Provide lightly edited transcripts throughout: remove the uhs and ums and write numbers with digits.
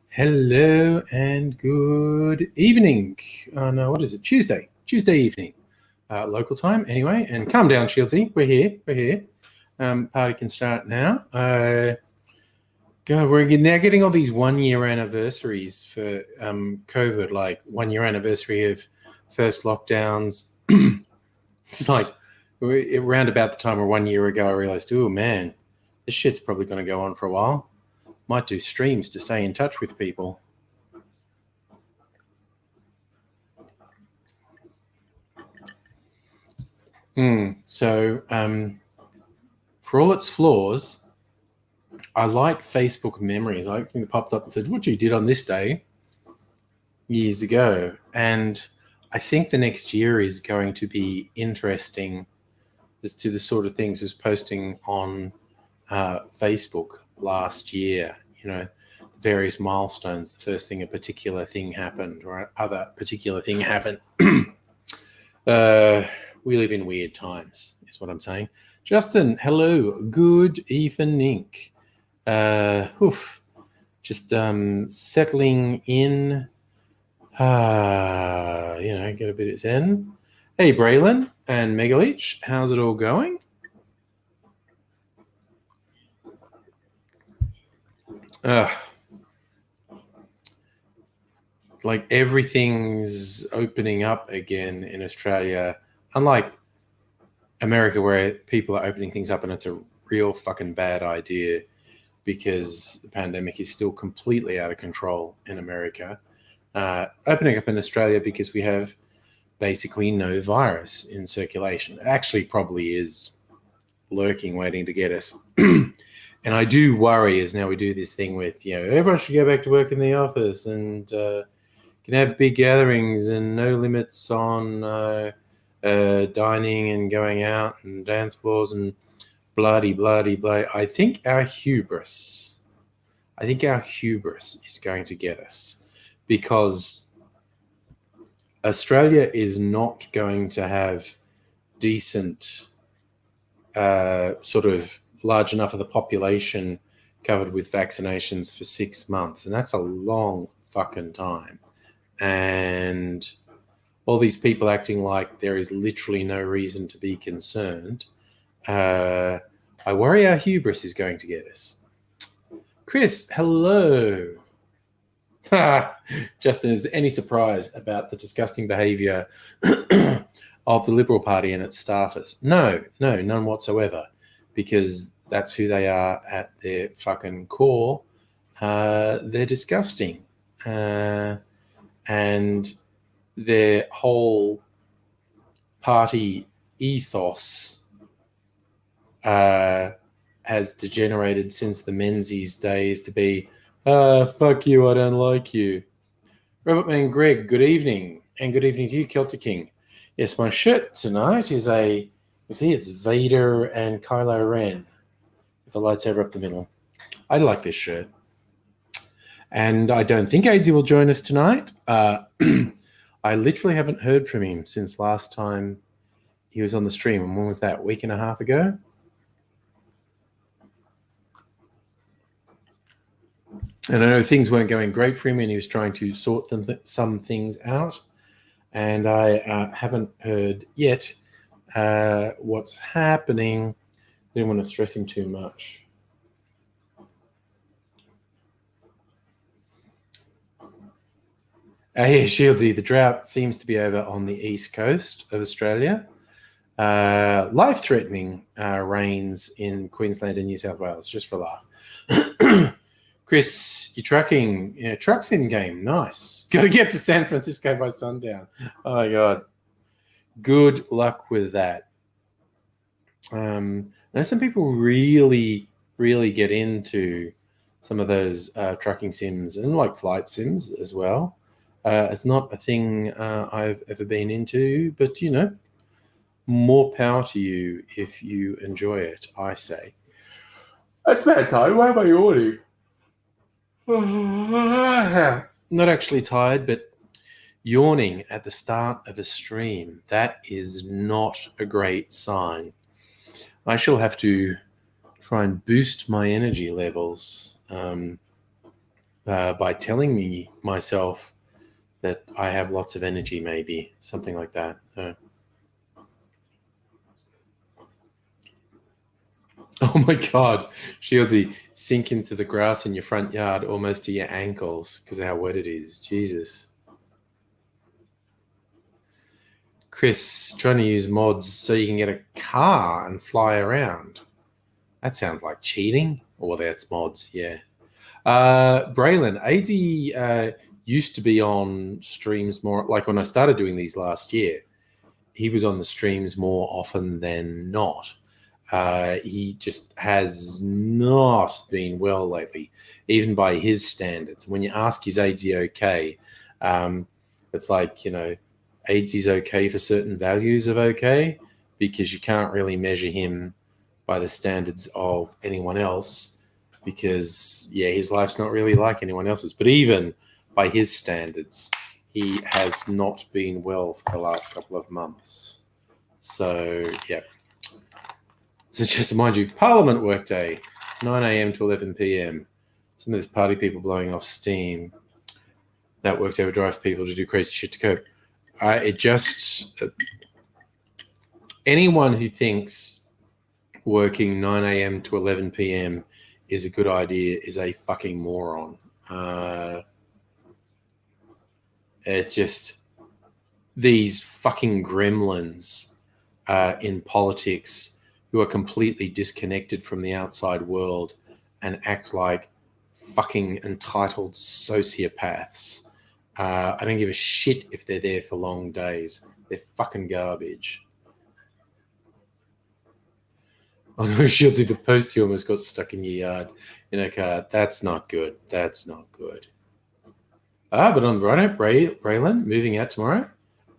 Hello and good evening. No, what is it? Tuesday evening, local time anyway. And calm down, Shieldsy. We're here. Party can start now. God, we're now getting all these 1 year anniversaries for COVID, like 1 year anniversary of first lockdowns. It's like around about the time or 1 year ago, I realized, oh man, this shit's probably going to go on for a while. Might do streams to stay in touch with people. So for all its flaws, I like Facebook memories. I like it popped up and said, what you did on this day years ago. And I think the next year is going to be interesting as to the sort of things as posting on Facebook last year, various milestones, the first thing a particular thing happened or other particular thing happened. We live in weird times, is what I'm saying. Justin, hello, good evening. Just settling in, get a bit of zen. Hey, Braylon and Megaleech, how's it all going? Like everything's opening up again in Australia, unlike America where people are opening things up and it's a real fucking bad idea because the pandemic is still completely out of control in America. Opening up in Australia because we have basically no virus in circulation. It actually probably is lurking, waiting to get us. And I do worry as now we do this thing with, everyone should go back to work in the office and can have big gatherings and no limits on dining and going out and dance floors and bloody. I think our hubris is going to get us because Australia is not going to have decent sort of large enough of the population covered with vaccinations for 6 months. And that's a long fucking time. And all these people acting like there is literally no reason to be concerned. I worry our hubris is going to get us. Chris, hello. Justin, is there any surprise about the disgusting behaviour of the Liberal Party and its staffers? No, none whatsoever, because that's who they are at their fucking core. They're disgusting. And their whole party ethos has degenerated since the Menzies days to be, fuck you, I don't like you. Robert Man Greg, good evening. And good evening to you, Celtic King. Yes, my shirt tonight is it's Vader and Kylo Ren with the lightsaber up the middle. I like this shirt. And I don't think Aidsy will join us tonight. I literally haven't heard from him since last time he was on the stream. And when was that? A week and a half ago? And I know things weren't going great for him and he was trying to sort some things out. And I haven't heard yet what's happening. Didn't want to stress him too much. Yeah, Shieldsy, the drought seems to be over on the east coast of Australia. Life-threatening rains in Queensland and New South Wales, just for a laugh. Chris, you're trucking. Trucks in game. Nice. Got to get to San Francisco by sundown. Oh, my God. Good luck with that. I know some people really, really get into some of those trucking sims and like flight sims as well. It's not a thing I've ever been into, but more power to you if you enjoy it, I say. That's that time. Why am I yawning? Not actually tired, but yawning at the start of a stream. That is not a great sign. I shall have to try and boost my energy levels by telling myself that I have lots of energy, maybe something like that. Oh my God, Shieldsy, sink into the grass in your front yard almost to your ankles because of how wet it is. Jesus. Chris, trying to use mods so you can get a car and fly around. That sounds like cheating. Well, that's mods, yeah. Braylon, AD used to be on streams more, like when I started doing these last year, he was on the streams more often than not. He just has not been well lately, even by his standards. When you ask is AIDS okay, it's like, AIDS is okay for certain values of okay, because you can't really measure him by the standards of anyone else, because, yeah, his life's not really like anyone else's. But even by his standards, he has not been well for the last couple of months. So, yeah. So just mind you, Parliament workday, 9 a.m. to 11 p.m. Some of these party people blowing off steam. That workday would drive people to do crazy shit to cope. Anyone who thinks working 9 a.m. to 11 p.m. is a good idea is a fucking moron. It's just these fucking gremlins in politics who are completely disconnected from the outside world and act like fucking entitled sociopaths. I don't give a shit if they're there for long days. They're fucking garbage. Oh no, Shieldsy, the post you almost got stuck in your yard in a car. That's not good. That's not good. But on the right, Braylon, moving out tomorrow,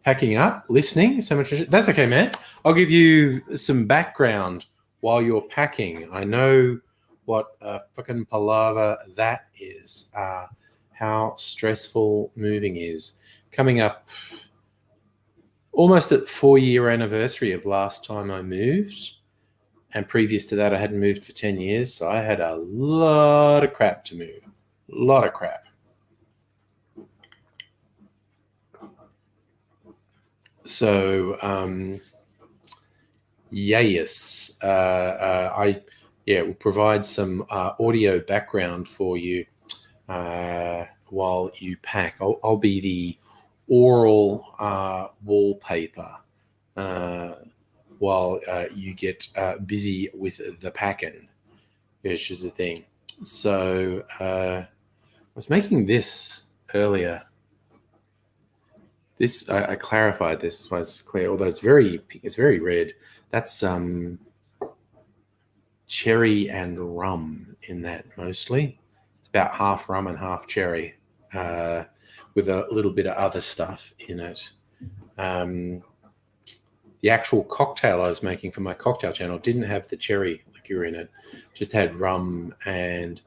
packing up, listening. So much. That's okay, man. I'll give you some background while you're packing. I know what fucking palaver that is. How stressful moving is. Coming up almost at the 4-year anniversary of last time I moved. And previous to that, I hadn't moved for 10 years. So I had a lot of crap to move. A lot of crap. So, yes, I will provide some audio background for you while you pack. I'll be the oral wallpaper while you get busy with the packing, which is the thing. So I was making this earlier. This I clarified this as well as clear, although it's very red. That's cherry and rum in that mostly. It's about half rum and half cherry, with a little bit of other stuff in it. The actual cocktail I was making for my cocktail channel didn't have the cherry liqueur in it; just had rum and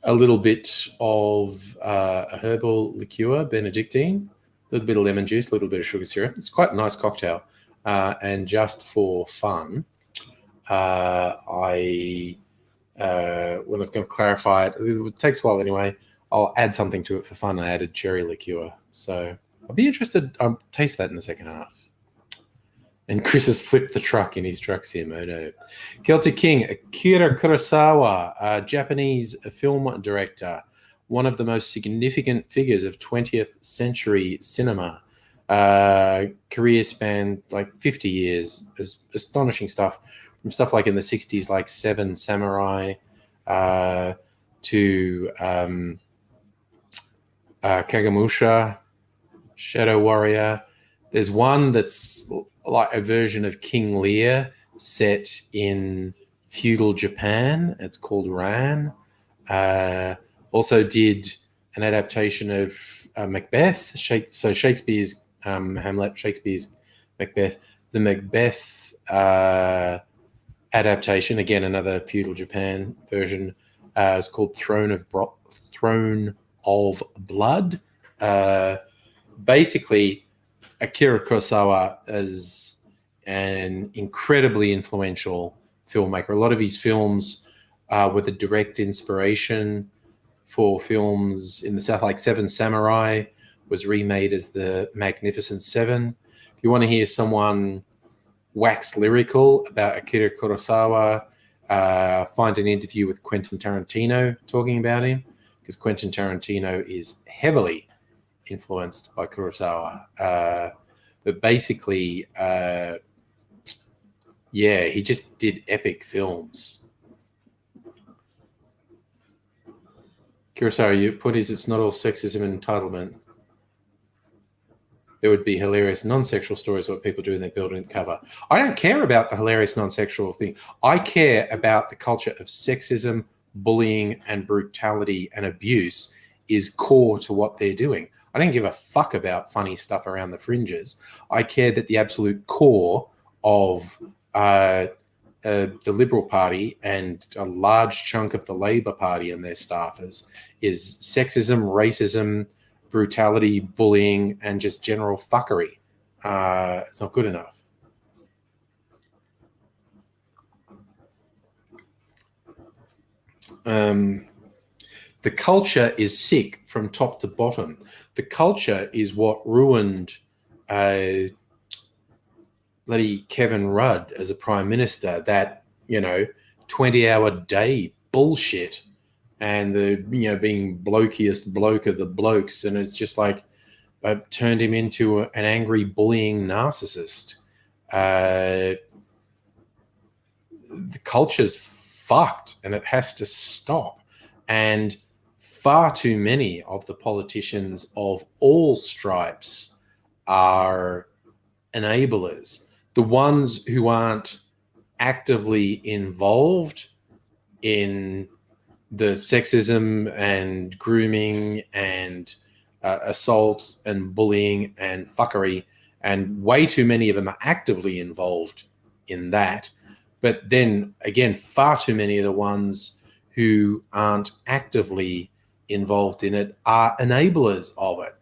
a little bit of a herbal liqueur, Benedictine. A little bit of lemon juice, a little bit of sugar syrup. It's quite a nice cocktail. And just for fun, when I was going to clarify it takes a while anyway, I'll add something to it for fun. I added cherry liqueur. So I'll be interested. I'll taste that in the second half. And Chris has flipped the truck in his truck sim. Oh no. Celtic King, Akira Kurosawa, a Japanese film director, one of the most significant figures of 20th century cinema. Career spanned like 50 years. Astonishing stuff. From stuff like in the 60s, like Seven Samurai, to Kagemusha, Shadow Warrior. There's one that's like a version of King Lear set in feudal Japan. It's called Ran. Also did an adaptation of Macbeth. So Shakespeare's Hamlet, Shakespeare's Macbeth. The Macbeth adaptation, again another feudal Japan version, is called Throne of Blood. Basically, Akira Kurosawa is an incredibly influential filmmaker. A lot of his films were the direct inspiration for films in the South, like Seven Samurai was remade as the Magnificent Seven. If you want to hear someone wax lyrical about Akira Kurosawa, find an interview with Quentin Tarantino talking about him, because Quentin Tarantino is heavily influenced by Kurosawa. But basically, he just did epic films. Kurosawa, you put it's not all sexism and entitlement. There would be hilarious non-sexual stories of what people do in their building cover. I don't care about the hilarious non-sexual thing. I care about the culture of sexism, bullying, and brutality and abuse is core to what they're doing. I don't give a fuck about funny stuff around the fringes. I care that the absolute core of the Liberal Party and a large chunk of the Labor Party and their staffers is sexism, racism, brutality, bullying, and just general fuckery. It's not good enough. The culture is sick from top to bottom. The culture is what ruined bloody Kevin Rudd as a prime minister. That 20-hour day bullshit, and the being blokiest bloke of the blokes, and it's just like turned him into an angry bullying narcissist. The culture's fucked, and it has to stop. And far too many of the politicians of all stripes are enablers. The ones who aren't actively involved in the sexism and grooming and assault and bullying and fuckery, and way too many of them are actively involved in that. But then again, far too many of the ones who aren't actively involved in it are enablers of it.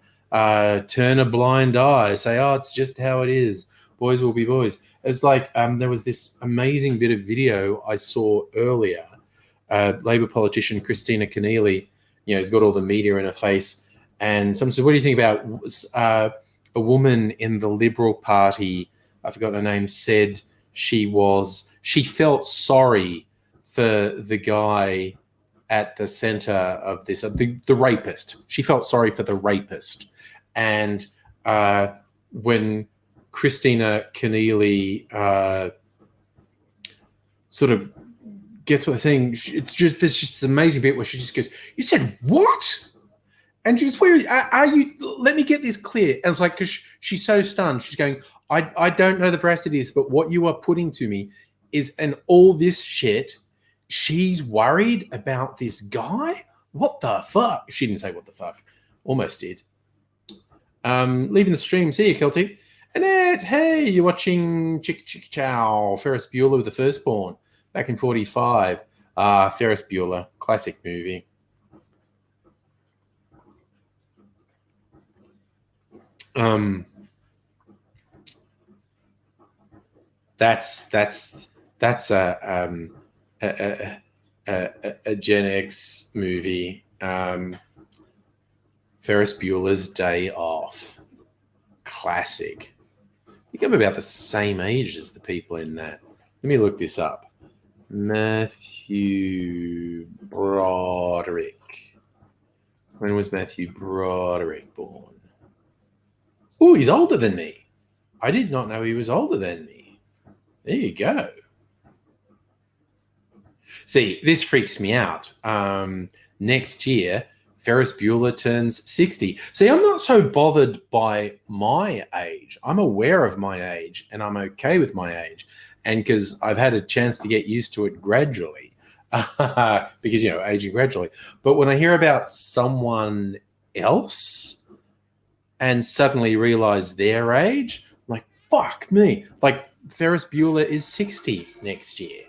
Turn a blind eye, say, oh, it's just how it is. Boys will be boys. It's like there was this amazing bit of video I saw earlier. Labor politician Christina Keneally, has got all the media in her face. And someone said, what do you think about a woman in the Liberal Party, I forgot her name, said she felt sorry for the guy at the center of this, the rapist. She felt sorry for the rapist. And when Christina Keneally sort of gets what they're saying, there's just an amazing bit where she just goes, you said what? And she goes, where are you? Let me get this clear. And it's like, because she's so stunned. She's going, I don't know the veracity of this, but what you are putting to me is, and all this shit, she's worried about this guy? What the fuck? She didn't say what the fuck. Almost did. Leaving the stream. See you, Kelty. Annette, hey, you're watching Chick Chick Chow, Ferris Bueller with the Firstborn, back in 45. Ferris Bueller, classic movie. That's a Gen X movie. Ferris Bueller's Day Off, classic. I think I'm about the same age as the people in that. Let me look this up. Matthew Broderick. When was Matthew Broderick born? Oh, he's older than me. I did not know he was older than me. There you go. See, this freaks me out. Next year, Ferris Bueller turns 60. See, I'm not so bothered by my age. I'm aware of my age, and I'm okay with my age. And because I've had a chance to get used to it gradually. because, aging gradually. But when I hear about someone else and suddenly realize their age, I'm like, fuck me. Like, Ferris Bueller is 60 next year.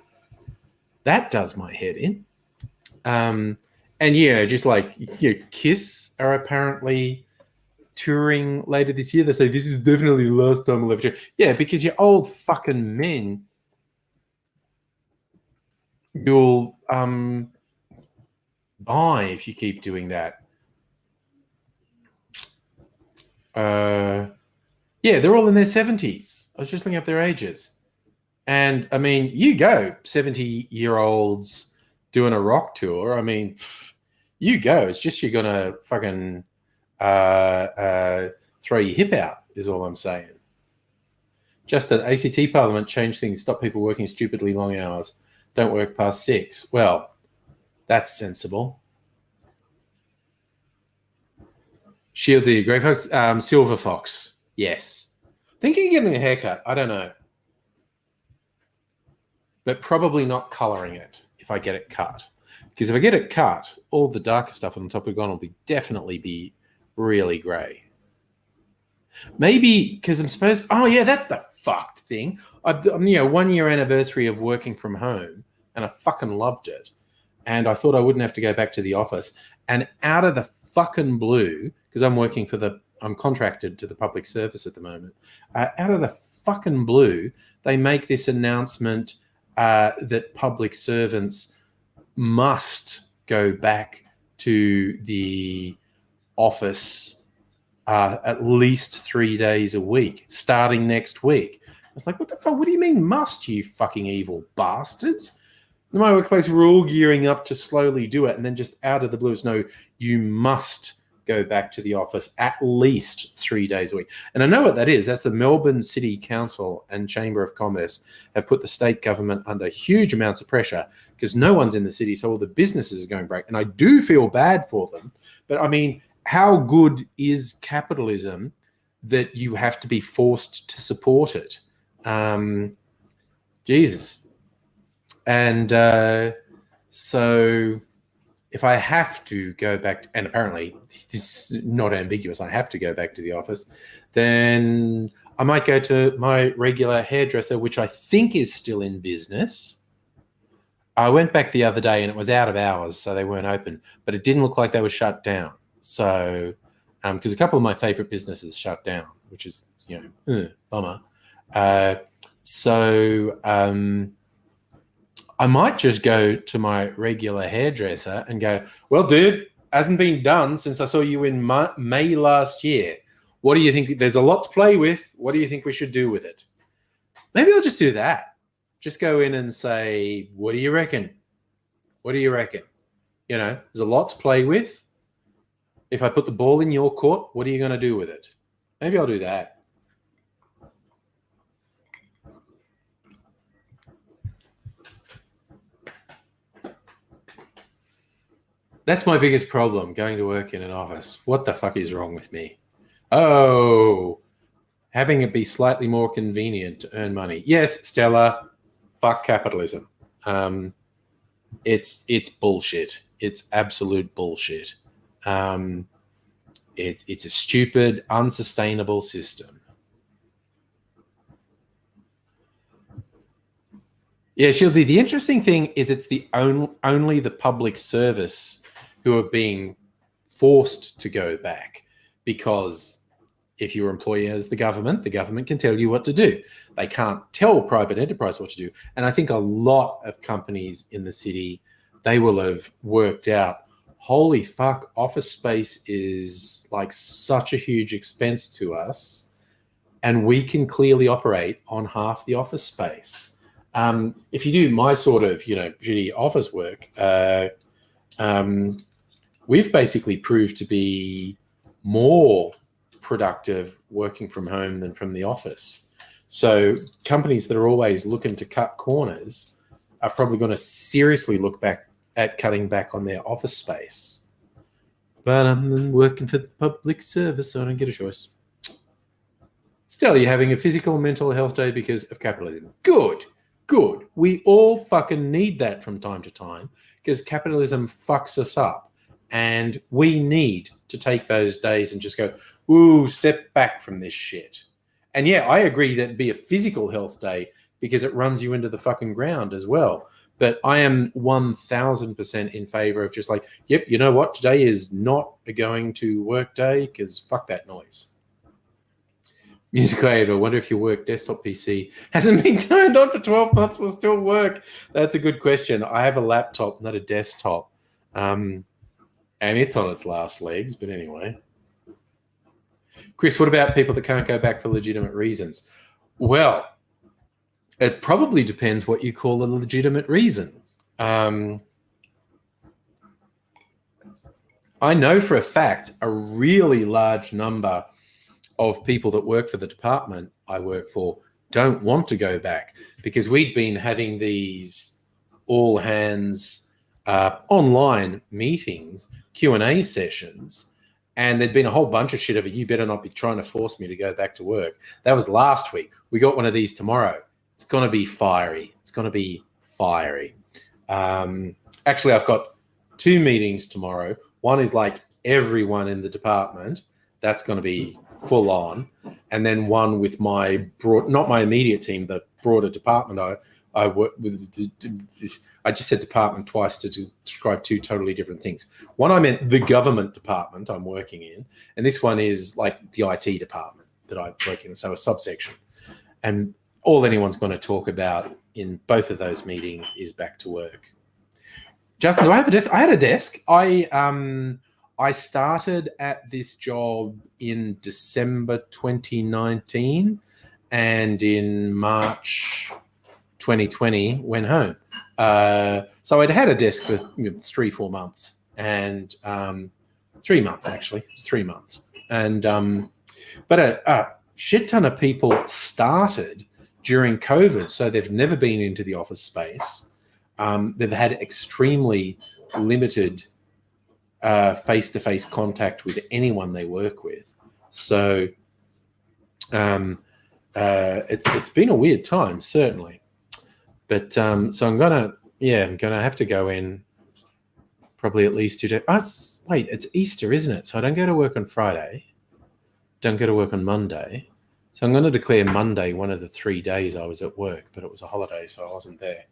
That does my head in. And just like Kiss are apparently touring later this year. They say this is definitely the last time we'll ever tour. Yeah, because you're old fucking men. You'll die if you keep doing that. They're all in their 70s. I was just looking up their ages. And, I mean, you go 70-year-olds doing a rock tour. I mean, you go. It's just you're going to fucking throw your hip out is all I'm saying. Just an ACT Parliament changed things, stop people working stupidly long hours. Don't work past 6. Well, that's sensible. Shieldsy, Grey Fox, Silver Fox. Yes. Thinking of getting a haircut. I don't know. But probably not colouring it if I get it cut. Because if I get it cut, all the darker stuff on the top of the gun will definitely be really grey. Maybe because I'm supposed... Oh, yeah, that's the fucked thing. I'm 1 year anniversary of working from home, and I fucking loved it. And I thought I wouldn't have to go back to the office. And out of the fucking blue, because I'm contracted to the public service at the moment, out of the fucking blue, they make this announcement that public servants must go back to the office at least 3 days a week, starting next week. I was like, what the fuck? What do you mean must, you fucking evil bastards? In my workplace, we're all gearing up to slowly do it, and then just out of the blue, no, you must go back to the office at least 3 days a week. And I know what that is. That's the Melbourne City Council and Chamber of Commerce have put the state government under huge amounts of pressure because no one's in the city, so all the businesses are going broke. And I do feel bad for them. But, I mean, how good is capitalism that you have to be forced to support it? Jesus. And so if I have to go back, and apparently this is not ambiguous, I have to go back to the office, then I might go to my regular hairdresser, which I think is still in business. I went back the other day and it was out of hours, so they weren't open, but it didn't look like they were shut down. So, because a couple of my favorite businesses shut down, which is, bummer. I might just go to my regular hairdresser and go, well, dude, hasn't been done since I saw you in May last year. What do you think? There's a lot to play with. What do you think we should do with it? Maybe I'll just do that. Just go in and say, what do you reckon? What do you reckon? There's a lot to play with. If I put the ball in your court, what are you going to do with it? Maybe I'll do that. That's my biggest problem, going to work in an office. What the fuck is wrong with me? Oh, having it be slightly more convenient to earn money. Yes, Stella, fuck capitalism. It's bullshit. It's absolute bullshit. It's a stupid, unsustainable system. Yeah, Shieldsy, the interesting thing is it's the only the public service who are being forced to go back, because if your employer is the government can tell you what to do. They can't tell private enterprise what to do. And I think a lot of companies in the city, they will have worked out, holy fuck, office space is like such a huge expense to us, and we can clearly operate on half the office space. If you do my sort of, shitty office work, we've basically proved to be more productive working from home than from the office. So companies that are always looking to cut corners are probably going to seriously look back at cutting back on their office space. But I'm working for the public service, so I don't get a choice. Still, you're having a physical and mental health day because of capitalism. Good. Good. We all fucking need that from time to time because capitalism fucks us up. And we need to take those days and just go, ooh, step back from this shit. And yeah, I agree that it'd be a physical health day because it runs you into the fucking ground as well. But I am 1000% in favor of just like, yep, you know what? Today is not a going to work day because fuck that noise. Music creator, I wonder if your work desktop PC hasn't been turned on for 12 months will still work. That's a good question. I have a laptop, not a desktop. And it's on its last legs, but anyway. Chris, what about people that can't go back for legitimate reasons? Well, it probably depends what you call a legitimate reason. I know for a fact a really large number of people that work for the department I work for don't want to go back because we'd been having these all hands online meetings, Q&A sessions, and there'd been a whole bunch of shit of it. You better not be trying to force me to go back to work. That was last week. We got one of these tomorrow. It's going to be fiery. It's going to be fiery. Actually, I've got 2 meetings tomorrow. One is like everyone in the department. That's going to be full on. And then one with not my immediate team, the broader department I work with. I just said department twice to describe 2 totally different things. One, I meant the government department I'm working in. And this one is like the IT department that I work in. So a subsection. And all anyone's going to talk about in both of those meetings is back to work. Justin, do I have a desk? I had a desk. I started at this job in December 2019, and in March 2020 went home. So I'd had a desk for 3-4 months, and 3 months actually. It was 3 months, and but a shit ton of people started during COVID, so they've never been into the office space. They've had extremely limited face-to-face contact with anyone they work with. So it's been a weird time, certainly. But so I'm gonna have to go in probably at least 2 days. Wait, it's Easter, isn't it? So I don't go to work on Friday. Don't go to work on Monday. So I'm going to declare Monday one of the 3 days I was at work, but it was a holiday, so I wasn't there.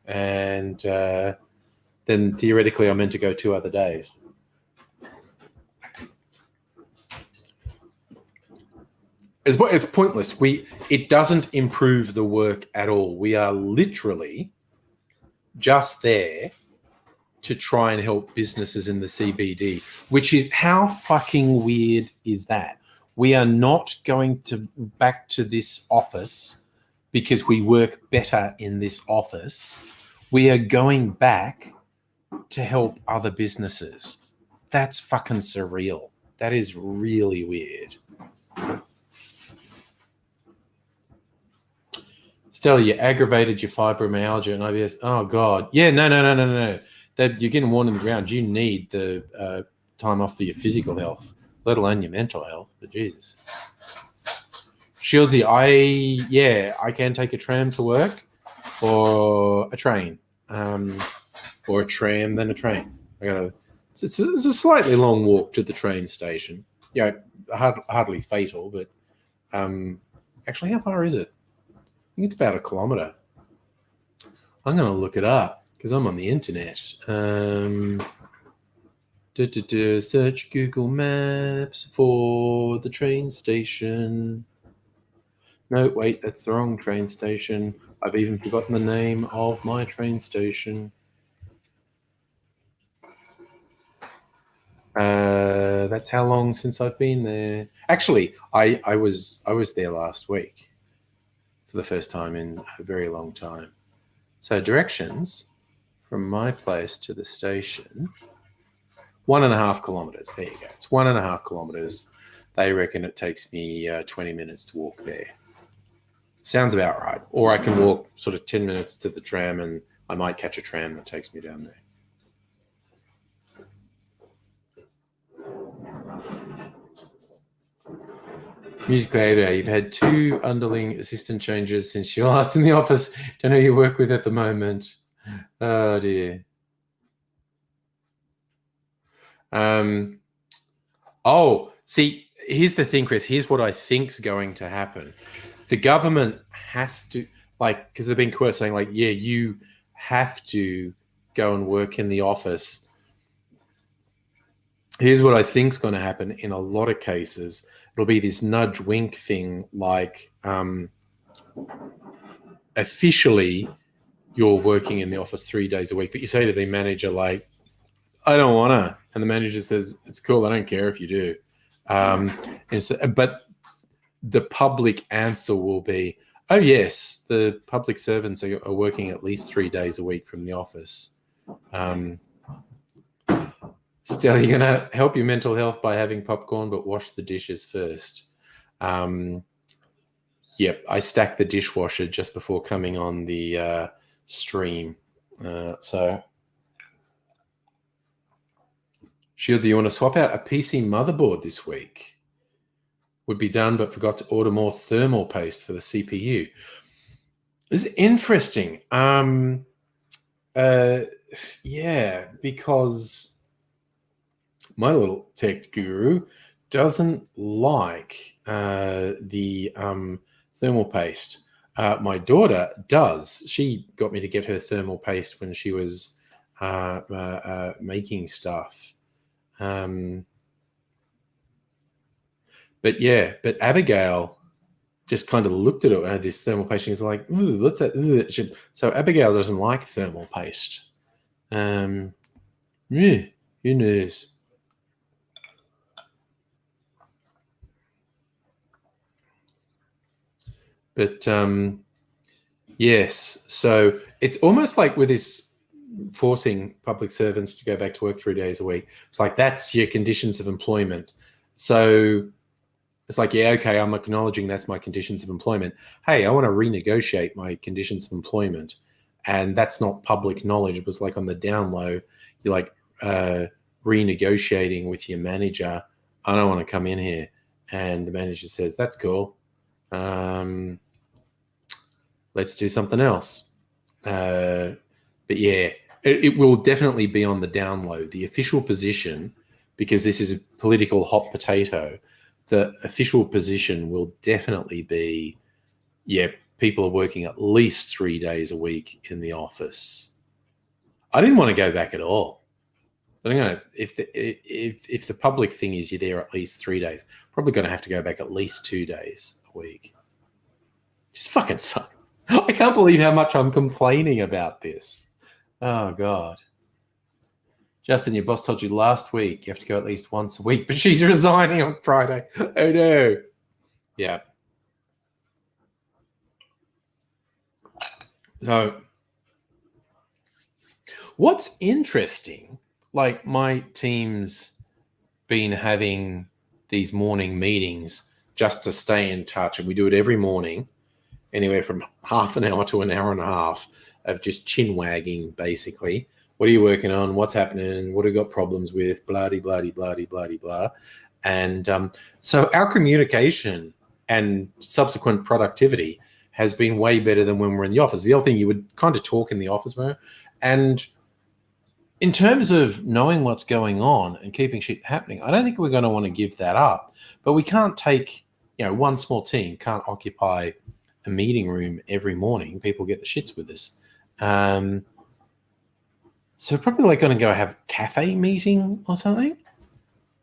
And then theoretically I'm meant to go 2 other days. It's pointless. It doesn't improve the work at all. We are literally just there to try and help businesses in the CBD, which is how fucking weird is that? We are not going back to this office because we work better in this office. We are going back to help other businesses. That's fucking surreal. That is really weird. Stella, you aggravated your fibromyalgia and IBS. Oh, God. Yeah, no. You're getting worn in the ground. You need the time off for your physical health, let alone your mental health. But Jesus. Shieldsy, I can take a tram to work or a train, or a tram, then a train. It's a slightly long walk to the train station. Yeah, hardly fatal, but actually, how far is it? I think it's about 1 kilometre. I'm going to look it up because I'm on the internet. Search Google Maps for the train station. No, wait, that's the wrong train station. I've even forgotten the name of my train station. That's how long since I've been there. Actually, I was there last week for the first time in a very long time. So directions from my place to the station, 1.5 kilometres. There you go. It's 1.5 kilometres. They reckon it takes me 20 minutes to walk there. Sounds about right. Or I can walk sort of 10 minutes to the tram and I might catch a tram that takes me down there. Music later, you've had 2 underling assistant changes since you last in the office. Don't know who you work with at the moment. Oh dear. See, here's the thing, Chris. Here's what I think's going to happen. The government has to, like, because they've been quoted saying, like, yeah, you have to go and work in the office. Here's what I think's going to happen in a lot of cases. It'll be this nudge wink thing, like officially you're working in the office 3 days a week, but you say to the manager, like, I don't want to. And the manager says, it's cool. I don't care if you do. But the public answer will be, oh, yes, the public servants are working at least 3 days a week from the office. Still, you're going to help your mental health by having popcorn, but wash the dishes first. Yep, I stacked the dishwasher just before coming on the stream. So, Shields, you want to swap out a PC motherboard this week? Would be done, but forgot to order more thermal paste for the CPU. This is interesting. Yeah, because my little tech guru doesn't like the thermal paste. My daughter does. She got me to get her thermal paste when she was making stuff. But Abigail just kind of looked at it and had this thermal paste and was like, ooh, what's that? Ooh. So Abigail doesn't like thermal paste. Yeah, who knows? But yes, so it's almost like with this forcing public servants to go back to work 3 days a week. It's like, that's your conditions of employment. So it's like, yeah, okay, I'm acknowledging that's my conditions of employment. Hey, I want to renegotiate my conditions of employment. And that's not public knowledge. It was like on the down low, you're like renegotiating with your manager. I don't want to come in here. And the manager says, that's cool. Let's do something else. But yeah, it will definitely be on the down low. The official position, because this is a political hot potato, the official position will definitely be, yeah, people are working at least 3 days a week in the office. I didn't want to go back at all. But I'm gonna, if the public thing is you're there at least 3 days, probably going to have to go back at least 2 days a week. Just fucking suck. I can't believe how much I'm complaining about this. Oh, God. Justin, your boss told you last week you have to go at least once a week, but she's resigning on Friday. Oh, no. Yeah. No. What's interesting, like my team's been having these morning meetings just to stay in touch, and we do it every morning, anywhere from half an hour to an hour and a half of just chin wagging, basically. What are you working on? What's happening? What have you got problems with? Blah-de, blah-de, blah-de, blah-de, blah. And so our communication and subsequent productivity has been way better than when we're in the office. The other thing, you would kind of talk in the office more. And in terms of knowing what's going on and keeping shit happening, I don't think we're going to want to give that up. But we can't take, one small team can't occupy a meeting room every morning. People get the shits with us. So probably like going to go have a cafe meeting or something.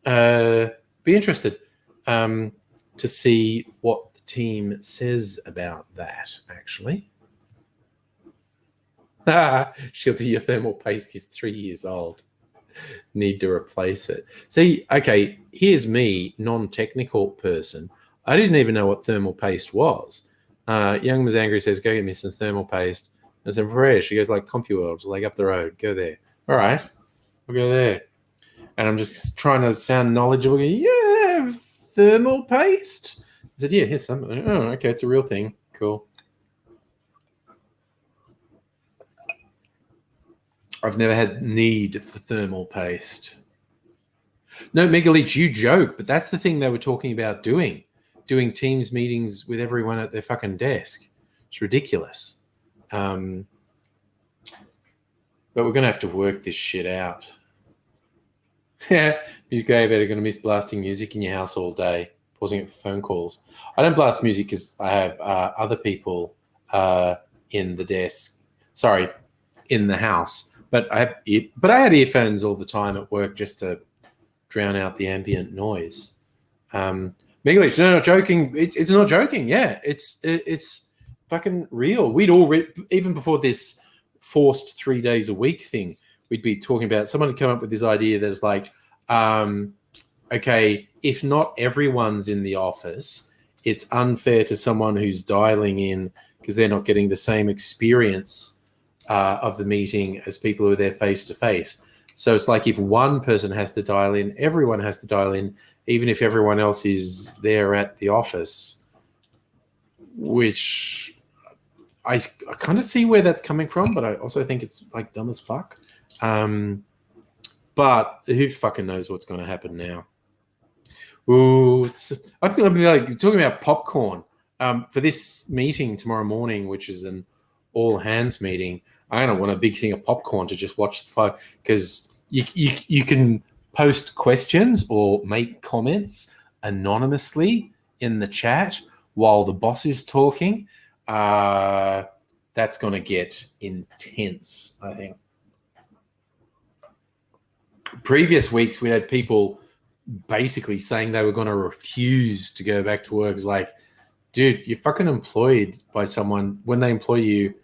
Be interested to see what the team says about that, actually. Shieldy, your thermal paste is 3 years old. Need to replace it. See, okay, here's me, non-technical person. I didn't even know what thermal paste was. Young Mazangri says, go get me some thermal paste. I said, where? She goes, like, CompuWorld, like up the road. Go there. All right, we'll go there. And I'm just trying to sound knowledgeable. Yeah, thermal paste? I said, yeah, here's some. Oh, okay, it's a real thing. Cool. I've never had need for thermal paste. No, Megaleech, you joke, but that's the thing they were talking about doing doing Teams meetings with everyone at their fucking desk. It's ridiculous. But we're going to have to work this shit out. Yeah, music day better going to miss blasting music in your house all day, pausing it for phone calls. I don't blast music because I have other people in the house. But I had earphones all the time at work just to drown out the ambient noise. Megaleech, no, not joking. It's not joking. Yeah, it's fucking real. We'd all even before this forced 3 days a week thing, we'd be talking about, someone had come up with this idea that is like, okay, if not everyone's in the office, it's unfair to someone who's dialing in because they're not getting the same experience of the meeting as people who are there face to face. So it's like if one person has to dial in, everyone has to dial in, even if everyone else is there at the office, which I kind of see where that's coming from, but I also think it's like dumb as fuck. But who fucking knows what's going to happen now? Ooh, I feel like talking about popcorn for this meeting tomorrow morning, which is an all hands meeting. I don't want a big thing of popcorn to just watch the fight, because you can post questions or make comments anonymously in the chat while the boss is talking. That's going to get intense, I think. Previous weeks, we had people basically saying they were going to refuse to go back to work. It's like, dude, you're fucking employed by someone. When they employ you,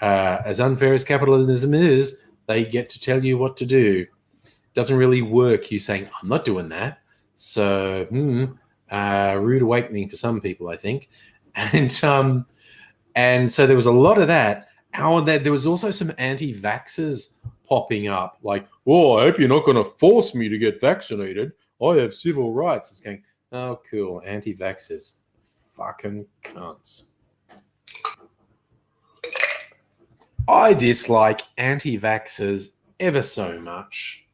as unfair as capitalism is, they get to tell you what to do. It doesn't really work you saying, I'm not doing that. So, rude awakening for some people, I think. And so there was a lot of that. There was also some anti-vaxxers popping up, like, oh, I hope you're not going to force me to get vaccinated. I have civil rights. It's going, oh, cool, anti-vaxxers. Fucking cunts. I dislike anti-vaxxers ever so much.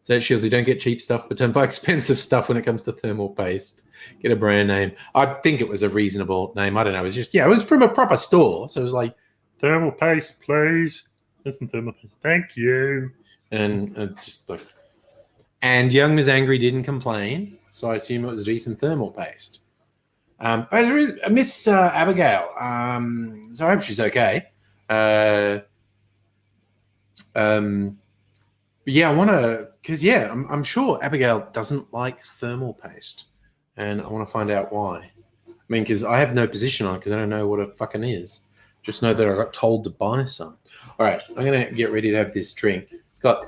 So, Shields, you don't get cheap stuff, but don't buy expensive stuff when it comes to thermal paste. Get a brand name. I think it was a reasonable name. I don't know. It was just, it was from a proper store. So it was like, thermal paste, please. Listen, thermal paste. Thank you. And just like, and Young Ms. Angry didn't complain. So I assume it was decent thermal paste. Miss Abigail. So I hope she's okay. But yeah, I want to, because I'm sure Abigail doesn't like thermal paste, and I want to find out why. I mean, because I have no position on it, because I don't know what it fucking is. Just know that I got told to buy some. All right, I'm gonna get ready to have this drink. It's got,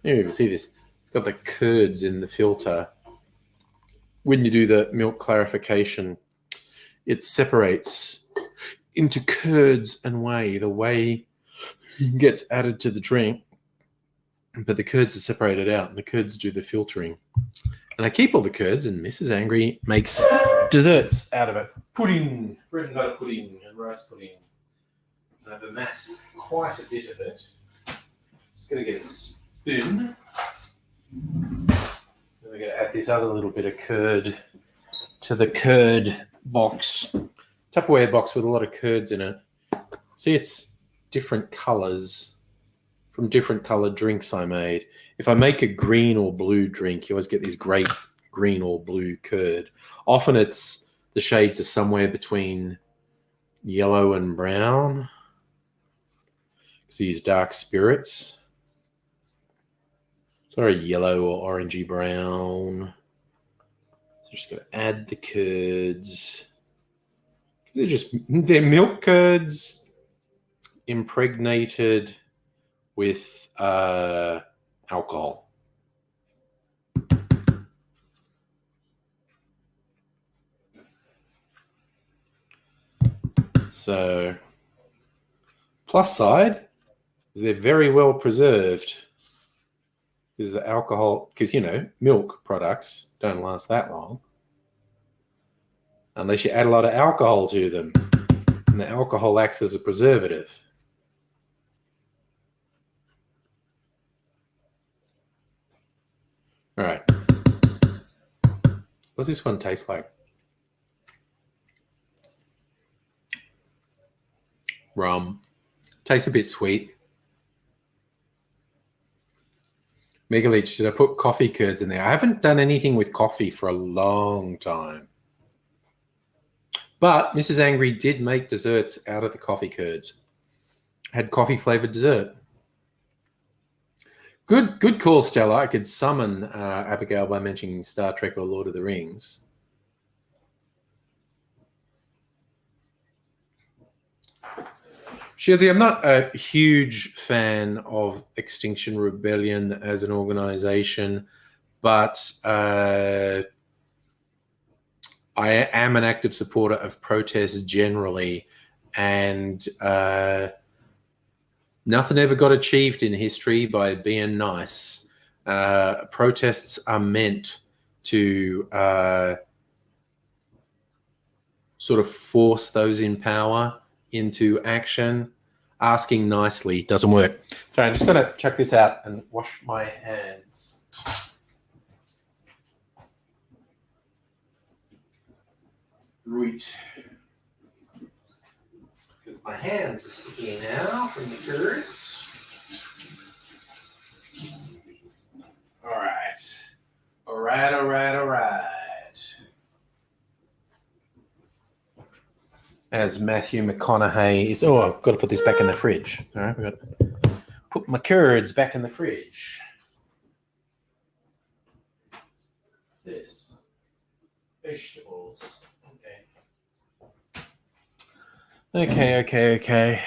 you see this? It's got the curds in the filter. When you do the milk clarification, it separates into curds and whey. The whey gets added to the drink, but the curds are separated out, and the curds do the filtering. And I keep all the curds, and Mrs. Angry makes desserts out of it. Pudding, bread and butter pudding, and rice pudding. And I've amassed quite a bit of it. Just going to get a spoon. We're going to add this other little bit of curd to the curd box. Tupperware box with a lot of curds in it. See, it's different colors from different colored drinks I made. If I make a green or blue drink, you always get these great green or blue curd. Often it's, the shades are somewhere between yellow and brown. So use dark spirits. Sorry, yellow or orangey brown. So just going to add the curds. They're milk curds impregnated with alcohol. So, plus side is they're very well preserved. Because the alcohol, because milk products don't last that long unless you add a lot of alcohol to them, and the alcohol acts as a preservative. All right. What's this one taste like? Rum. Tastes a bit sweet. Megaleech, did I put coffee curds in there? I haven't done anything with coffee for a long time. But Mrs. Angry did make desserts out of the coffee curds. Had coffee flavored dessert. Good call, Stella. I could summon Abigail by mentioning Star Trek or Lord of the Rings. Shizzy, I'm not a huge fan of Extinction Rebellion as an organization, but I am an active supporter of protests generally, and nothing ever got achieved in history by being nice. Protests are meant to sort of force those in power into action. Asking nicely doesn't work. Sorry, I'm just going to check this out and wash my hands. Right. My hands are sticky now from the curds. All right. All right. As Matthew McConaughey is. Oh, I've got to put this back in the fridge. All right, we've got to put my curds back in the fridge. This. Vegetables. Okay.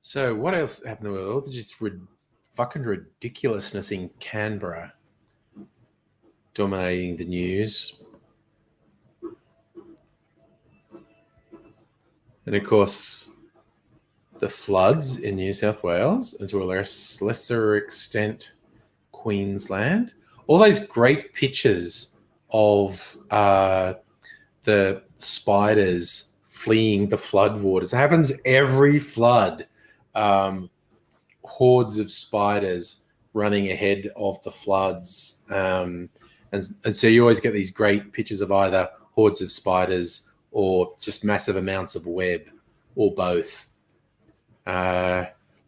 So what else happened in the world? Just fucking ridiculousness in Canberra dominating the news. And of course, the floods in New South Wales, and to a lesser extent, Queensland. All those great pictures of the spiders fleeing the floodwaters. It happens every flood. Hordes of spiders running ahead of the floods. And so you always get these great pictures of either hordes of spiders or just massive amounts of web, or both.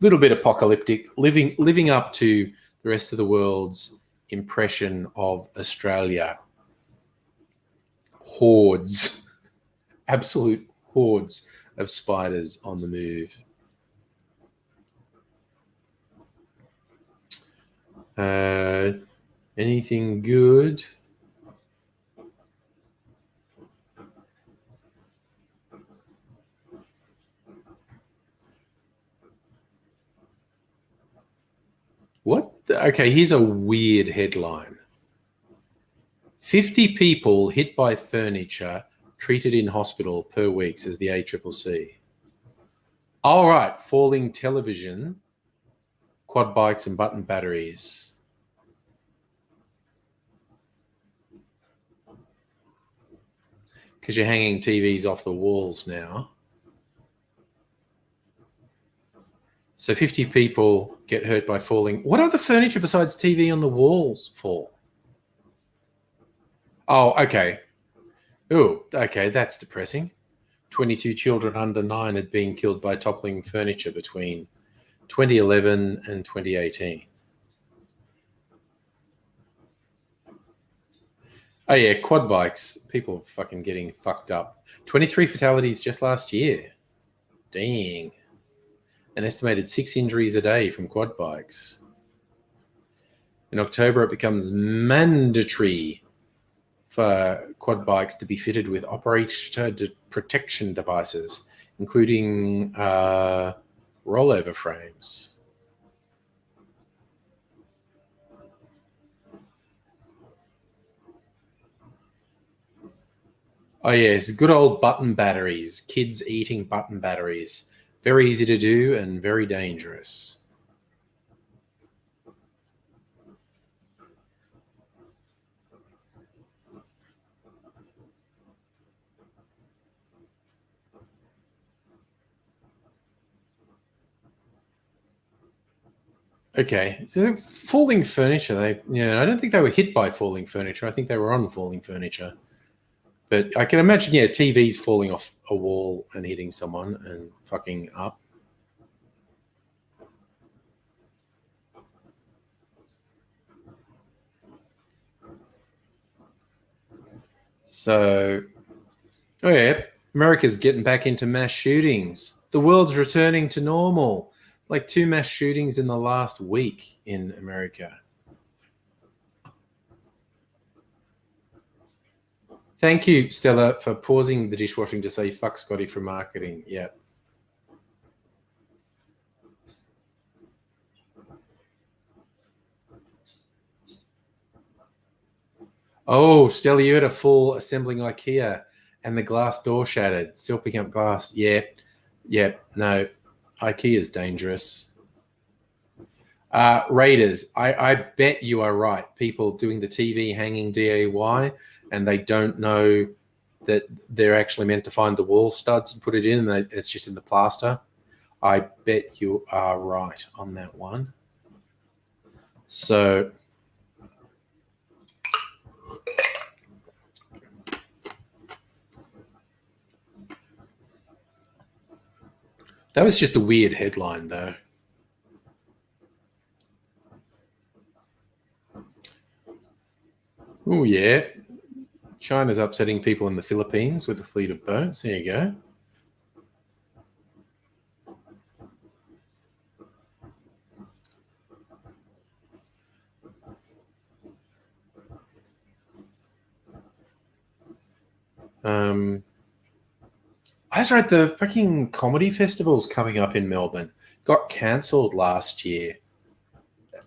Little bit apocalyptic, living up to the rest of the world's impression of Australia. Hordes, absolute hordes of spiders on the move. Anything good? What? Okay, here's a weird headline. 50 people hit by furniture treated in hospital per week, says the ACCC. All right, falling television, quad bikes and button batteries. Because you're hanging TVs off the walls now. So 50 people get hurt by falling. What other furniture besides TV on the walls fall? Oh, okay. Oh, okay, that's depressing. 22 children under 9 had been killed by toppling furniture between 2011 and 2018. Oh, yeah, quad bikes. People fucking getting fucked up. 23 fatalities just last year. Dang. An estimated 6 injuries a day from quad bikes. In October, it becomes mandatory for quad bikes to be fitted with operator protection devices, including rollover frames. Oh, yes, good old button batteries. Kids eating button batteries. Very easy to do and very dangerous. Okay, so falling furniture. I don't think they were hit by falling furniture. I think they were on falling furniture. But I can imagine, TVs falling off a wall and hitting someone and fucking up. So, America's getting back into mass shootings. The world's returning to normal. Like 2 mass shootings in the last week in America. Thank you, Stella, for pausing the dishwashing to say fuck Scotty for marketing. Yeah. Oh, Stella, you had a full assembling IKEA and the glass door shattered. Still picking up glass. Yeah. No, IKEA is dangerous. Raiders, I bet you are right. People doing the TV hanging DIY and they don't know that they're actually meant to find the wall studs and put it in, and it's just in the plaster. I bet you are right on that one. So that was just a weird headline, though. Oh, yeah. China's upsetting people in the Philippines with a fleet of boats. There you go. That's right. The fucking comedy festival's coming up in Melbourne. Got cancelled last year.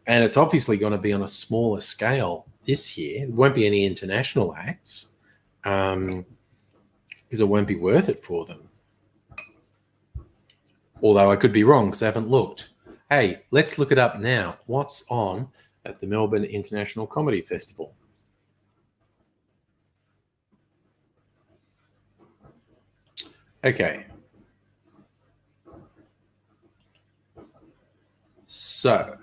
And it's obviously going to be on a smaller scale this year. There won't be any international acts because it won't be worth it for them. Although I could be wrong because I haven't looked. Hey, let's look it up now. What's on at the Melbourne International Comedy Festival? Okay. So,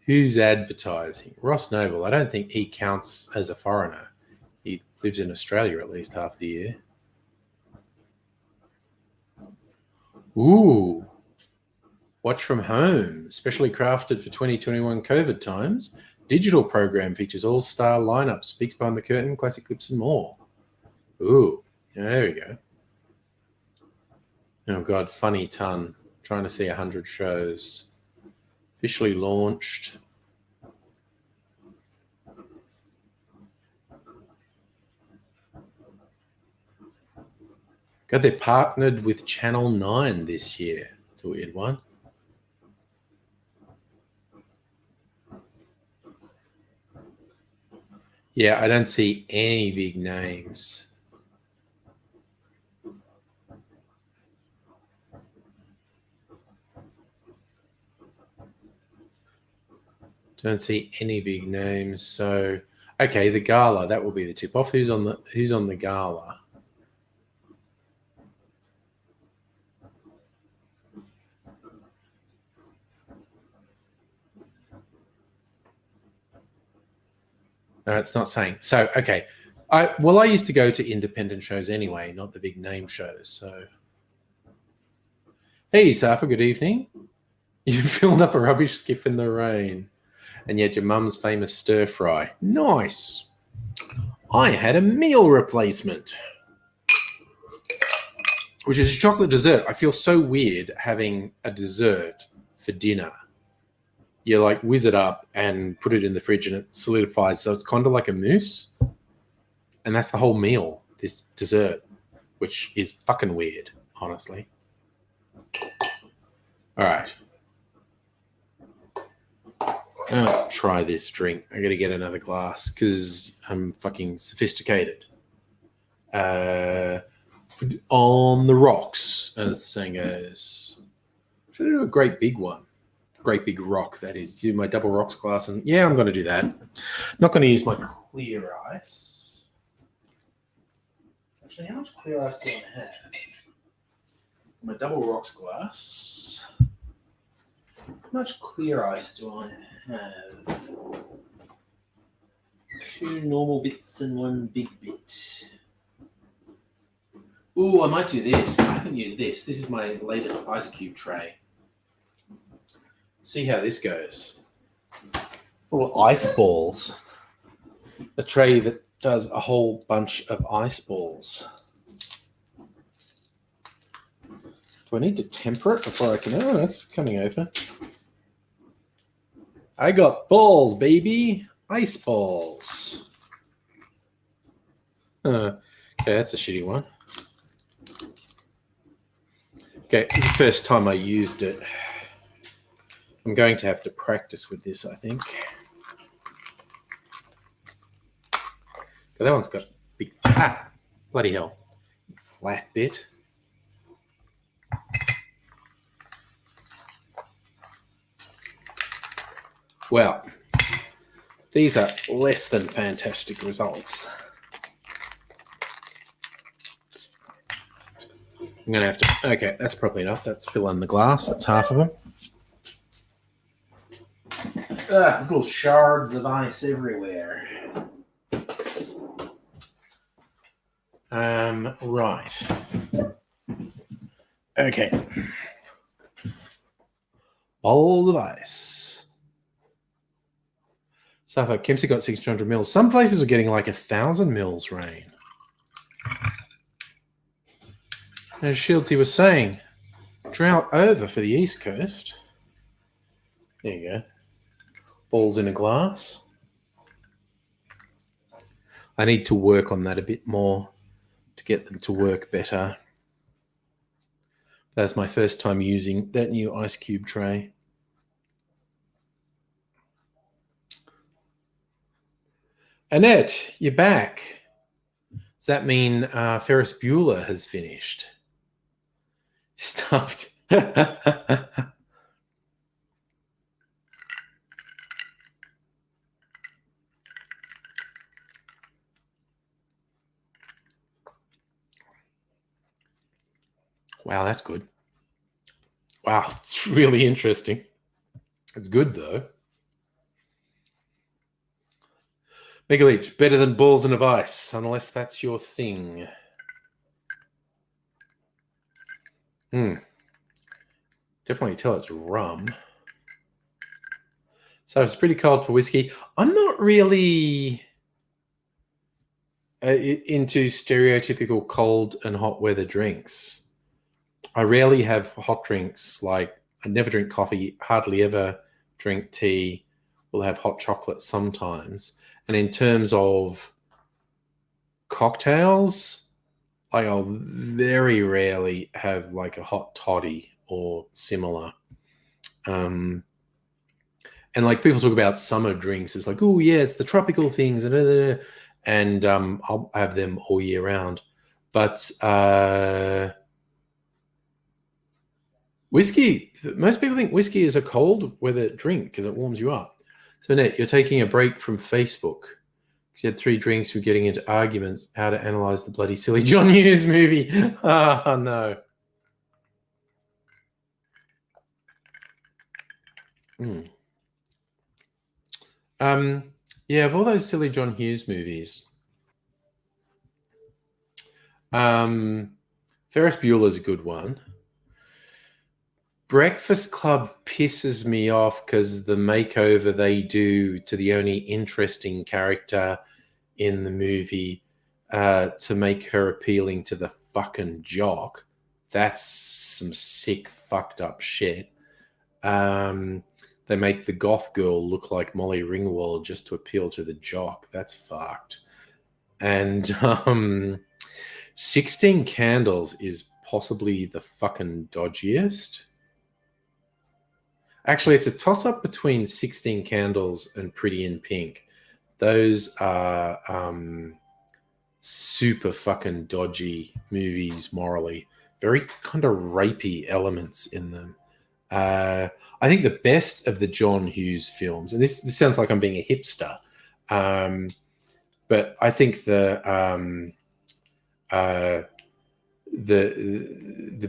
who's advertising? Ross Noble. I don't think he counts as a foreigner. He lives in Australia at least half the year. Ooh. Watch from home, specially crafted for 2021 COVID times. Digital program features all-star lineup, speaks behind the curtain, classic clips, and more. Ooh, there we go. Oh God, funny ton. Trying to see 100 shows. Officially launched. God, they partnered with Channel 9 this year. That's a weird one. Yeah, I don't see any big names. Don't see any big names. So, okay, the gala, that will be the tip off. Who's on the gala? No, it's not saying. So, okay. I used to go to independent shows anyway, not the big name shows. So, hey, Safa, good evening. You filled up a rubbish skip in the rain, and yet your mum's famous stir fry. Nice. I had a meal replacement, which is a chocolate dessert. I feel so weird having a dessert for dinner. You like whiz it up and put it in the fridge and it solidifies. So it's kind of like a mousse. And that's the whole meal, this dessert, which is fucking weird, honestly. All right. I'm going to try this drink. I got to get another glass because I'm fucking sophisticated. On the rocks, as the saying goes. Should I do a great big one? Great big rock, that is. Do my double rocks glass. And yeah, I'm going to do that. Not going to use my clear ice. Actually, how much clear ice do I have? My double rocks glass. How much clear ice do I have? 2 normal bits and 1 big bit. Ooh, I might do this. I haven't used this. This is my latest ice cube tray. See how this goes. Little ice balls. A tray that does a whole bunch of ice balls. Do I need to temper it before I can... Oh, that's coming open. I got balls, baby. Ice balls. Okay, that's a shitty one. Okay, this is the first time I used it. I'm going to have to practice with this, I think. That one's got big... Ah! Bloody hell. Flat bit. Well, these are less than fantastic results. I'm going to have to... Okay, that's probably enough. That's fill in the glass. That's half of them. Little shards of ice everywhere. Right. Okay. Balls of ice. So far, Kempsey got 600 mils. Some places are getting like 1,000 mils rain. As Shieldsy was saying, drought over for the East Coast. There you go. Balls in a glass. I need to work on that a bit more to get them to work better. That's my first time using that new ice cube tray. Annette, you're back. Does that mean Ferris Bueller has finished? Stuffed. Wow, that's good. Wow, it's really interesting. It's good, though. Mega Leech, better than balls in of ice, unless that's your thing. Definitely tell it's rum. So it's pretty cold for whiskey. I'm not really into stereotypical cold and hot weather drinks. I rarely have hot drinks. Like, I never drink coffee, hardly ever drink tea. We'll have hot chocolate sometimes. And in terms of cocktails, I'll very rarely have like a hot toddy or similar. And like people talk about summer drinks, it's like, oh yeah, it's the tropical things, and I'll have them all year round. But whiskey, most people think whiskey is a cold weather drink because it warms you up. So Annette, you're taking a break from Facebook because you had 3 drinks, you're getting into arguments, how to analyze the bloody silly John Hughes movie. Oh no. Yeah, of all those silly John Hughes movies, Ferris Bueller's a good one. Breakfast Club pisses me off because the makeover they do to the only interesting character in the movie to make her appealing to the fucking jock. That's some sick, fucked up shit. They make the goth girl look like Molly Ringwald just to appeal to the jock. That's fucked. And 16 Candles is possibly the fucking dodgiest. Actually, it's a toss-up between 16 Candles and Pretty in Pink. Those are super fucking dodgy movies morally. Very kind of rapey elements in them. I think the best of the John Hughes films, and this sounds like I'm being a hipster, but I think the the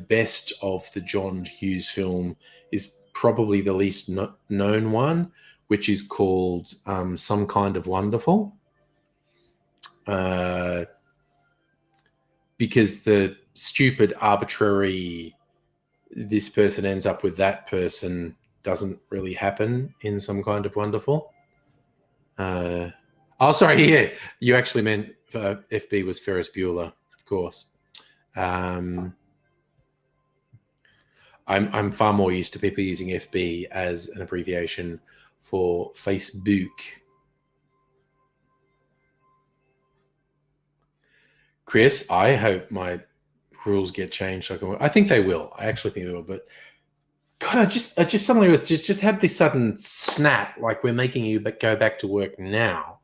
best of the John Hughes film is probably the least known one, which is called Some Kind of Wonderful. Because the stupid, arbitrary, this person ends up with that person doesn't really happen in Some Kind of Wonderful. Sorry, yeah, you actually meant FB was Ferris Bueller, of course. I'm far more used to people using FB as an abbreviation for Facebook. Chris, I hope my rules get changed. I think they will. I actually think they will. But God, I just suddenly was just had this sudden snap, like we're making you go back to work now.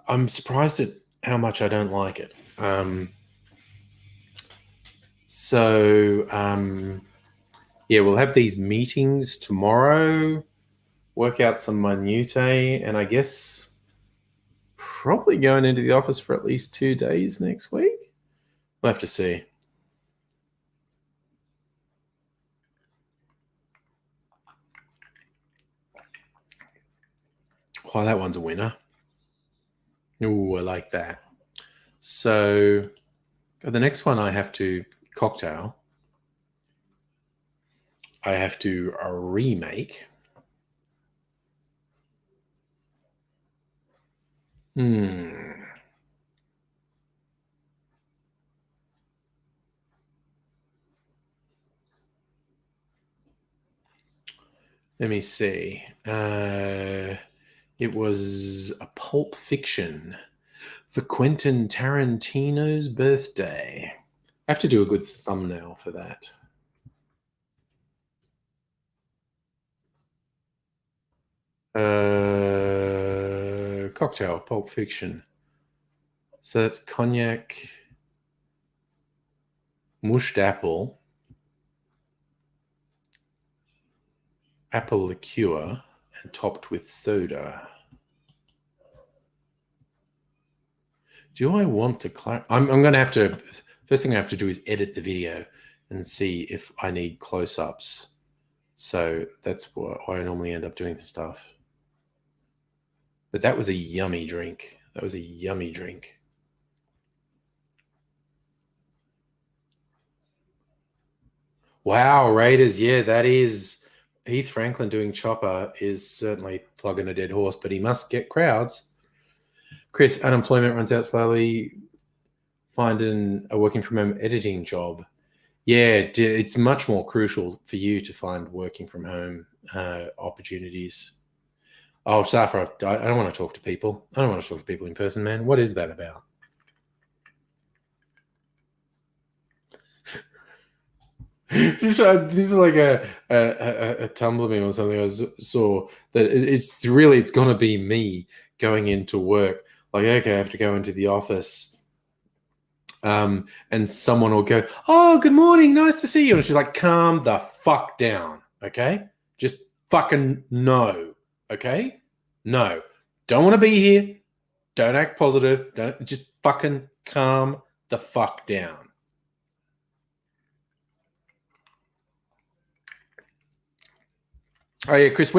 I'm surprised at how much I don't like it. Yeah, we'll have these meetings tomorrow, work out some minutiae, and I guess probably going into the office for at least 2 days next week. We'll have to see. Oh, that one's a winner. Ooh, I like that. So the next one I have to cocktail. I have to remake. Let me see. It was a Pulp Fiction for Quentin Tarantino's birthday. I have to do a good thumbnail for that. Cocktail, Pulp Fiction. So that's cognac, mushed apple, apple liqueur, and topped with soda. Do I want to I'm going to have to, first thing I have to do is edit the video and see if I need close-ups. So that's why I normally end up doing the stuff. But that was a yummy drink. That was a yummy drink. Wow, Raiders. Yeah, that is Heath Franklin doing Chopper is certainly flogging a dead horse, but he must get crowds. Chris, unemployment runs out slowly. Finding a working from home editing job. Yeah, it's much more crucial for you to find working from home opportunities. Oh, Safra, I don't want to talk to people. I don't want to talk to people in person, man. What is that about? This is like a Tumblr meme or something I saw that it's going to be me going into work. Like, okay, I have to go into the office. And someone will go, "Oh, good morning, nice to see you." And she's like, "Calm the fuck down, okay? Just fucking no, okay? No, don't want to be here. Don't act positive. Don't just fucking calm the fuck down." Oh yeah, Chris,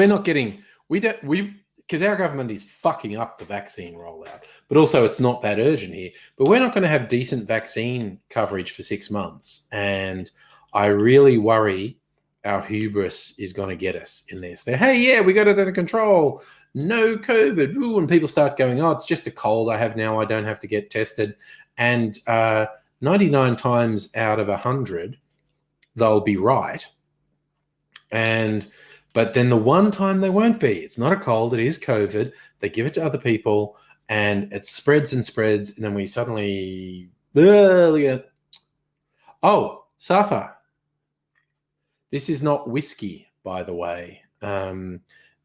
because our government is fucking up the vaccine rollout, but also it's not that urgent here. But we're not going to have decent vaccine coverage for 6 months, and I really worry our hubris is going to get us in this. Hey, yeah, we got it under control. No COVID. Ooh, and people start going, "Oh, it's just a cold I have now. I don't have to get tested." And 99 times out of 100, they'll be right. But then the one time they won't be. It's not a cold. It is COVID. They give it to other people, and it spreads and spreads, and then we suddenly... Oh, Safa. This is not whiskey, by the way.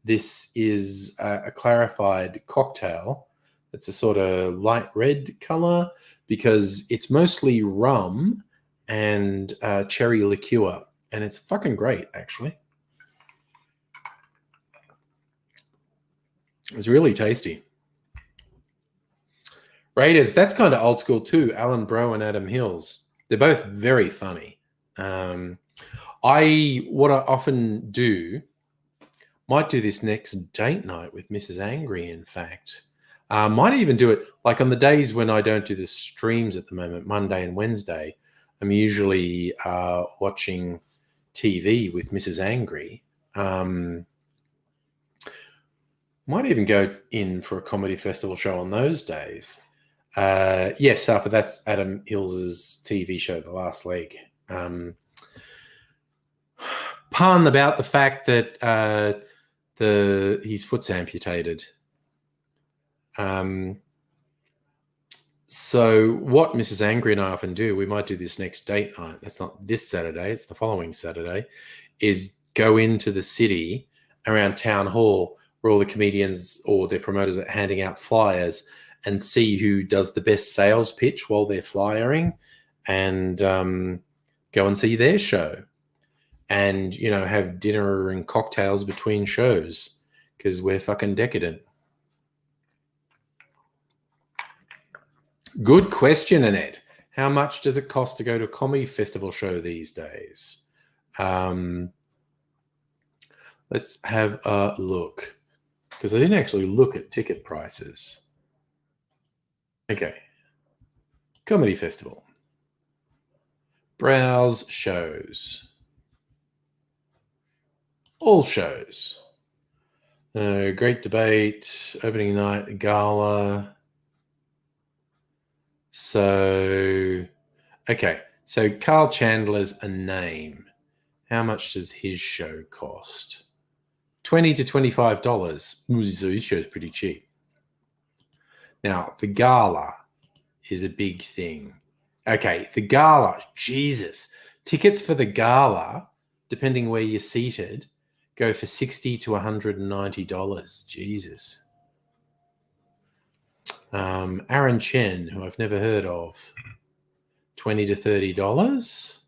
This is a clarified cocktail. It's a sort of light red color because it's mostly rum and cherry liqueur, and it's fucking great, actually. It's really tasty. Raiders, that's kind of old school too. Alan Bro and Adam Hills. They're both very funny. What I often do, might do this next date night with Mrs. Angry, in fact. Might even do it like on the days when I don't do the streams at the moment, Monday and Wednesday. I'm usually watching TV with Mrs. Angry. Might even go in for a comedy festival show on those days. Yes, but that's Adam Hills's TV show, The Last Leg. Pun about the fact that his foot's amputated. So what Mrs. Angry and I often do, we might do this next date night. That's not this Saturday, it's the following Saturday, is go into the city around town hall where all the comedians or their promoters are handing out flyers and see who does the best sales pitch while they're flyering and go and see their show and, you know, have dinner and cocktails between shows because we're fucking decadent. Good question, Annette. How much does it cost to go to a comedy festival show these days? Let's have a look because I didn't actually look at ticket prices. Okay. Comedy festival. Browse shows. All shows. Great Debate, opening night, gala. So, okay. So Carl Chandler's A Name. How much does his show cost? $20 to $25. So his show's pretty cheap. Now, the gala is a big thing. Okay, the gala, Jesus. Tickets for the gala, depending where you're seated, go for $60 to $190. Jesus. Aaron Chen, who I've never heard of, $20 to $30.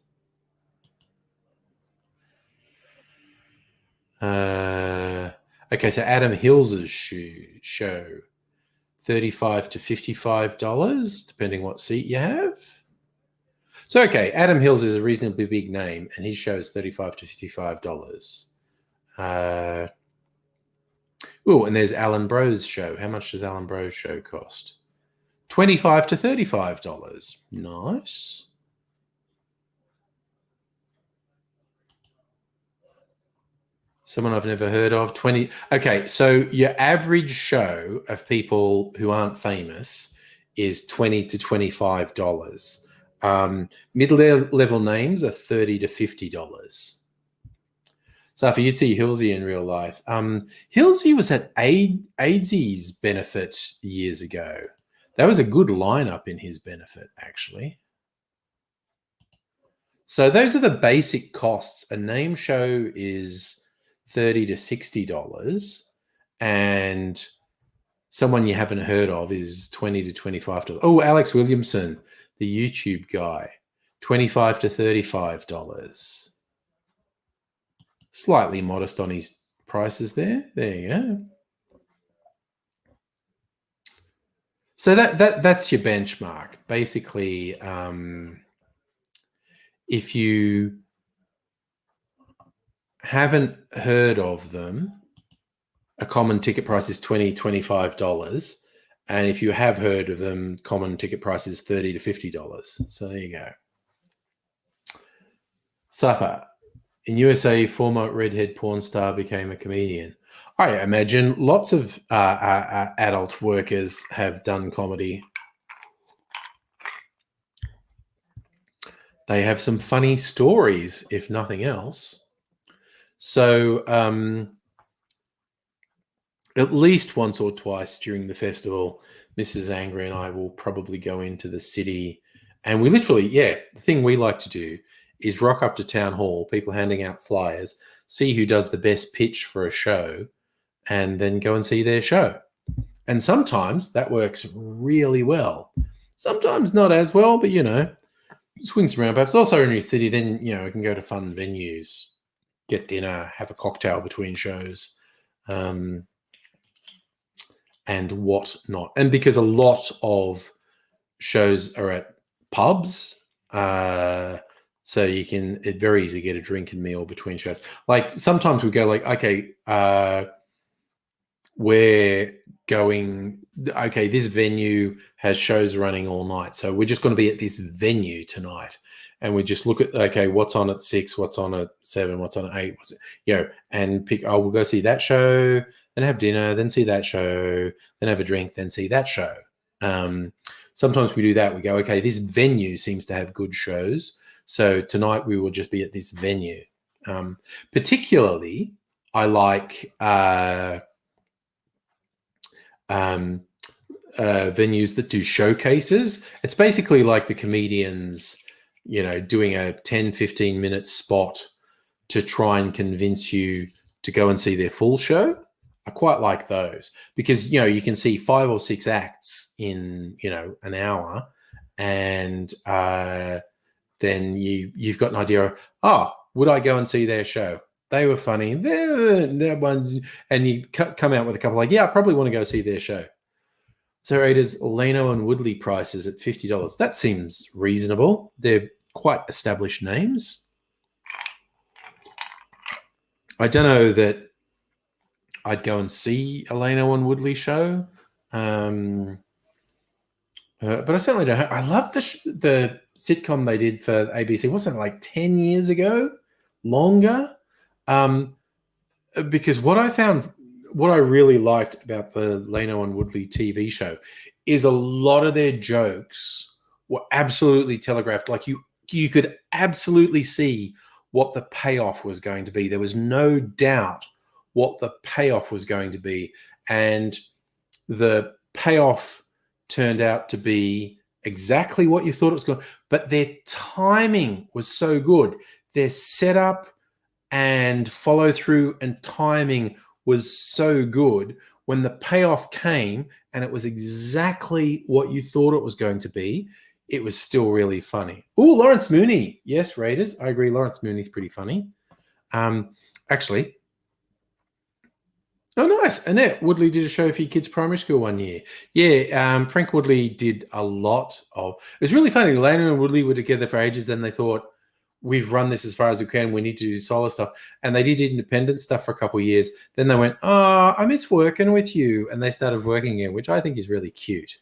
Okay, so Adam Hills's show, $35 to $55, depending what seat you have. So, okay, Adam Hills is a reasonably big name, and his show is $35 to $55. Oh, and there's Alan Bro's show. How much does Alan Bro's show cost? $25 to $35. Nice. Someone I've never heard of. 20. Okay, so your average show of people who aren't famous is $20 to $25. Mid-level names are $30 to $50. So if you see Hilsey in real life, Hilsey was at AIDS's benefit years ago. That was a good lineup in his benefit, actually. So those are the basic costs. A name show is $30 to $60, and someone you haven't heard of is $20 to $25. Oh, Alex Williamson, the YouTube guy, $25 to $35. Slightly modest on his prices there. There you go. So that's your benchmark. Basically, if you haven't heard of them, a common ticket price is $20, $25. And if you have heard of them, common ticket price is $30 to $50. So there you go. Safa. In USA, former redhead porn star became a comedian. I imagine lots of adult workers have done comedy. They have some funny stories, if nothing else. So at least once or twice during the festival, Mrs. Angry and I will probably go into the city. And we literally, the thing we like to do is rock up to town hall, people handing out flyers, see who does the best pitch for a show, and then go and see their show. And sometimes that works really well. Sometimes not as well, but, you know, swings around. Perhaps also in your city, then, you know, we can go to fun venues, get dinner, have a cocktail between shows, and whatnot. And because a lot of shows are at pubs. So it's very easy to get a drink and meal between shows. Like sometimes we go like, okay, we're going, okay, this venue has shows running all night. So we're just going to be at this venue tonight. And we just look at, okay, what's on at 6, what's on at 7, what's on at 8, and pick, oh, we'll go see that show, then have dinner, then see that show, then have a drink, then see that show. Sometimes we do that. We go, okay, this venue seems to have good shows. So tonight we will just be at this venue. Particularly, I like venues that do showcases. It's basically like the comedians, doing a 10, 15-minute spot to try and convince you to go and see their full show. I quite like those because, you can see 5 or 6 acts in, an hour, and then you've got an idea of, would I go and see their show? They were funny. And you come out with a couple like, yeah, I probably want to go see their show. So it is Leno and Woodley prices at $50. That seems reasonable. They're quite established names. I don't know that I'd go and see a Leno and Woodley show. But I certainly don't. I love the sitcom they did for ABC. What's that, like 10 years ago? Longer? Because what I really liked about the Leno and Woodley TV show is a lot of their jokes were absolutely telegraphed. Like you could absolutely see what the payoff was going to be. There was no doubt what the payoff was going to be. And the payoff turned out to be exactly what you thought it was going to. But their timing was so good. Their setup and follow through and timing was so good. When the payoff came and it was exactly what you thought it was going to be, it was still really funny. Oh, Lawrence Mooney. Yes, Raiders. I agree. Lawrence Mooney's pretty funny. Actually. Oh, nice. Annette Woodley did a show for your kids' primary school one year. Yeah, Frank Woodley did a lot of... It was really funny. Leno and Woodley were together for ages. Then they thought, we've run this as far as we can. We need to do solo stuff. And they did independent stuff for a couple of years. Then they went, I miss working with you. And they started working again, which I think is really cute.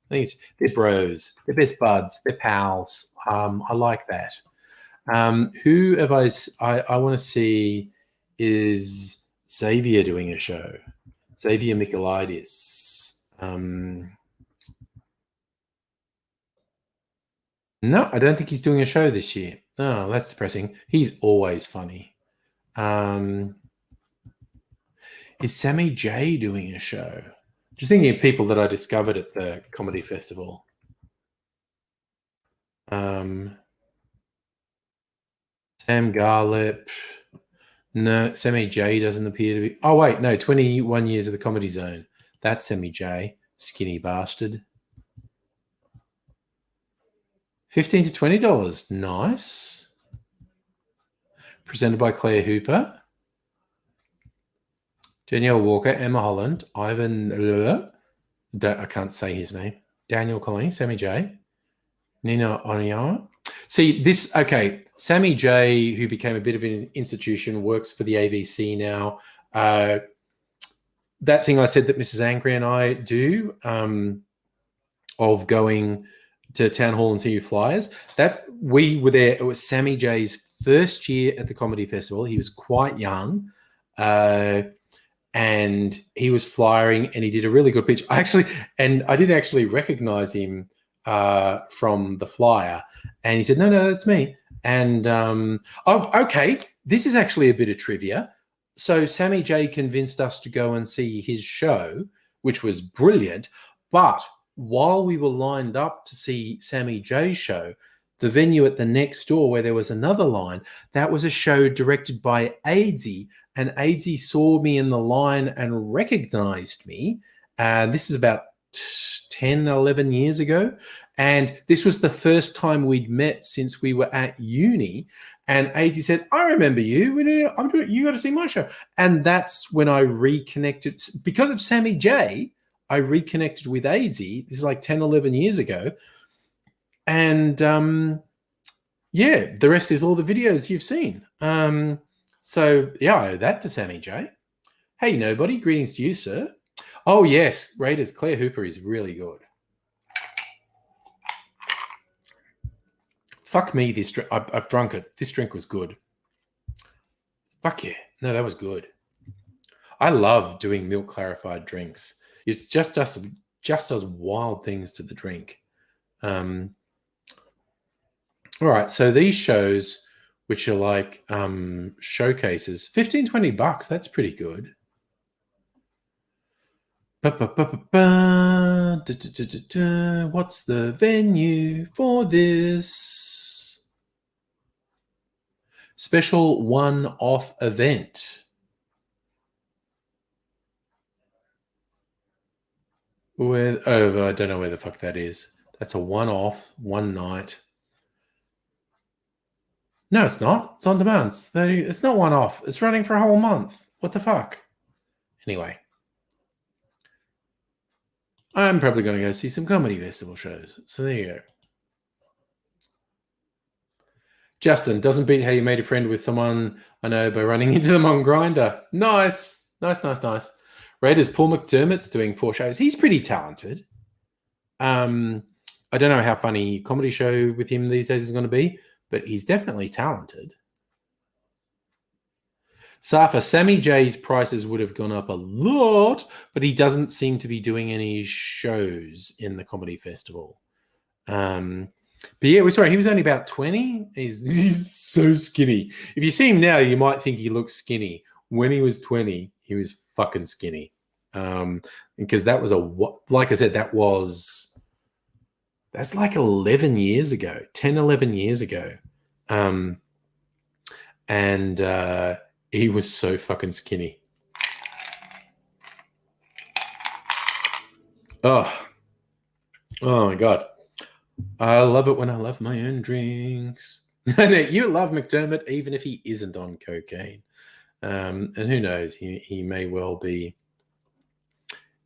I think they're bros. They're best buds. They're pals. I like that. Who have I want to see is Xavier doing a show. Xavier Michaelides. No, I don't think he's doing a show this year. Oh, that's depressing. He's always funny. Is Sammy J doing a show? Just thinking of people that I discovered at the comedy festival. Sam Garlip. No, Sammy J doesn't appear to be. Oh, wait, no, 21 years of the Comedy Zone. That's Sammy J. Skinny bastard. $15 to $20. Nice. Presented by Claire Hooper. Danielle Walker, Emma Holland, Ivan, I can't say his name. Daniel Colleen, Sammy J. Nina Oniyawa. See, okay, Sammy J, who became a bit of an institution, works for the ABC now. That thing I said that Mrs. Angry and I do, of going to Town Hall and see you flyers, that we were there. It was Sammy J's first year at the Comedy Festival. He was quite young. And he was flyering, and he did a really good pitch. I did actually recognize him from the flyer, and he said, "No, that's me." And okay, this is actually a bit of trivia. So Sammy J convinced us to go and see his show, which was brilliant. But while we were lined up to see Sammy J's show, the venue at the next door where there was another line, that was a show directed by Aidsy, and Aidsy saw me in the line and recognized me. This is about 10, 11 years ago. And this was the first time we'd met since we were at uni. And Aidsy said, I remember you. You got to see my show. And that's when I reconnected. Because of Sammy J, I reconnected with Aidsy. This is like 10, 11 years ago. And yeah, the rest is all the videos you've seen. So yeah, I owe that to Sammy J. Hey, nobody. Greetings to you, sir. Oh, yes. Raiders. Claire Hooper is really good. Fuck me. This drink. I've drunk it. This drink was good. Fuck yeah. No, that was good. I love doing milk clarified drinks. It's just does wild things to the drink. All right. So these shows, which are like showcases, $15-20. That's pretty good. What's the venue for this special one-off event? I don't know where the fuck that is. That's a one-off, one night. No, it's not. It's on demand. It's not one-off. It's running for a whole month. What the fuck? Anyway. I'm probably going to go see some comedy festival shows. So there you go. Justin, doesn't beat how you made a friend with someone I know by running into them on Grindr. Nice. Raiders Paul McDermott's doing 4 shows. He's pretty talented. I don't know how funny comedy show with him these days is going to be, but he's definitely talented. Safa, Sammy J's prices would have gone up a lot, but he doesn't seem to be doing any shows in the comedy festival. But yeah, sorry, he was only about 20. He's so skinny. If you see him now, you might think he looks skinny. When he was 20, he was fucking skinny. Because that was like I said, that's like 11 years ago, 10, 11 years ago. And he was so fucking skinny. Oh my God. I love it when I love my own drinks. You love McDermott even if he isn't on cocaine. And who knows, he may well be.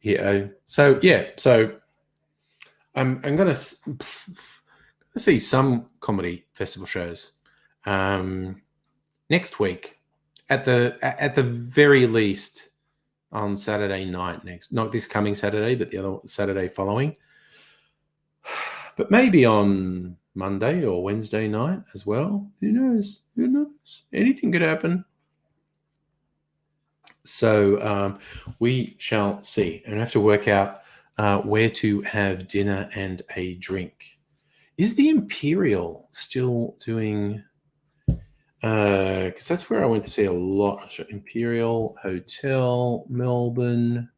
Yeah. So I'm going to see some comedy festival shows next week at the very least on Saturday night not this coming Saturday, but the other Saturday following. But maybe on Monday or Wednesday night as well. Who knows? Anything could happen. So we shall see. And I have to work out where to have dinner and a drink. Is the Imperial still doing... because that's where I went to see a lot. Imperial Hotel, Melbourne...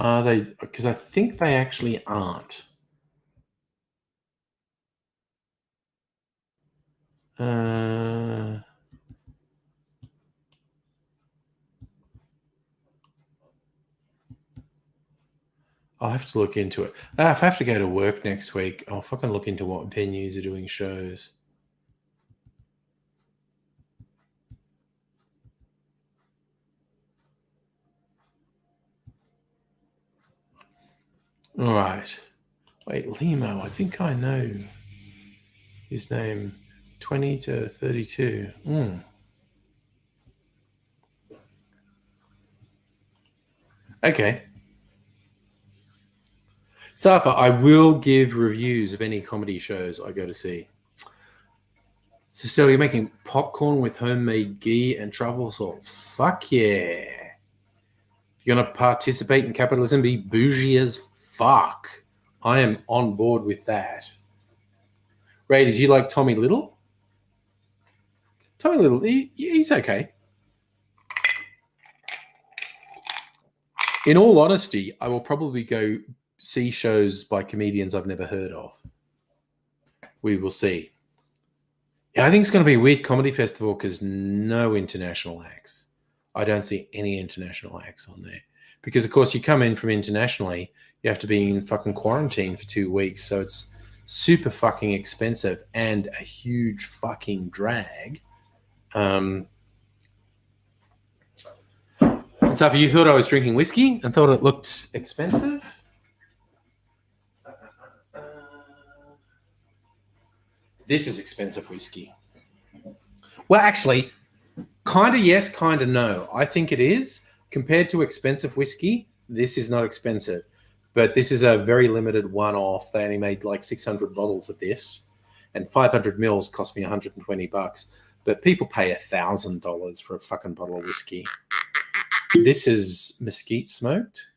Are they? Because I think they actually aren't. I'll have to look into it. If I have to go to work next week, I'll fucking look into what venues are doing shows. All right. Wait, Limo. I think I know his name. 20 to 32. Okay. Safa, I will give reviews of any comedy shows I go to see. So still, you're making popcorn with homemade ghee and truffle salt. Fuck yeah. If you're going to participate in capitalism, be bougie as fuck. I am on board with that. Ray, did you like Tommy Little? Tommy Little, he's okay. In all honesty, I will probably go see shows by comedians I've never heard of. We will see. Yeah, I think it's going to be a weird comedy festival because no international acts. I don't see any international acts on there. Because, of course, you come in from internationally, you have to be in fucking quarantine for 2 weeks. So it's super fucking expensive and a huge fucking drag. So if you thought I was drinking whiskey and thought it looked expensive, This is expensive whiskey. Well, actually, kind of yes, kind of no. I think it is. Compared to expensive whiskey, this is not expensive. But this is a very limited one-off. They only made like 600 bottles of this. And 500 mils cost me $120. But people pay $1,000 for a fucking bottle of whiskey. This is mesquite smoked.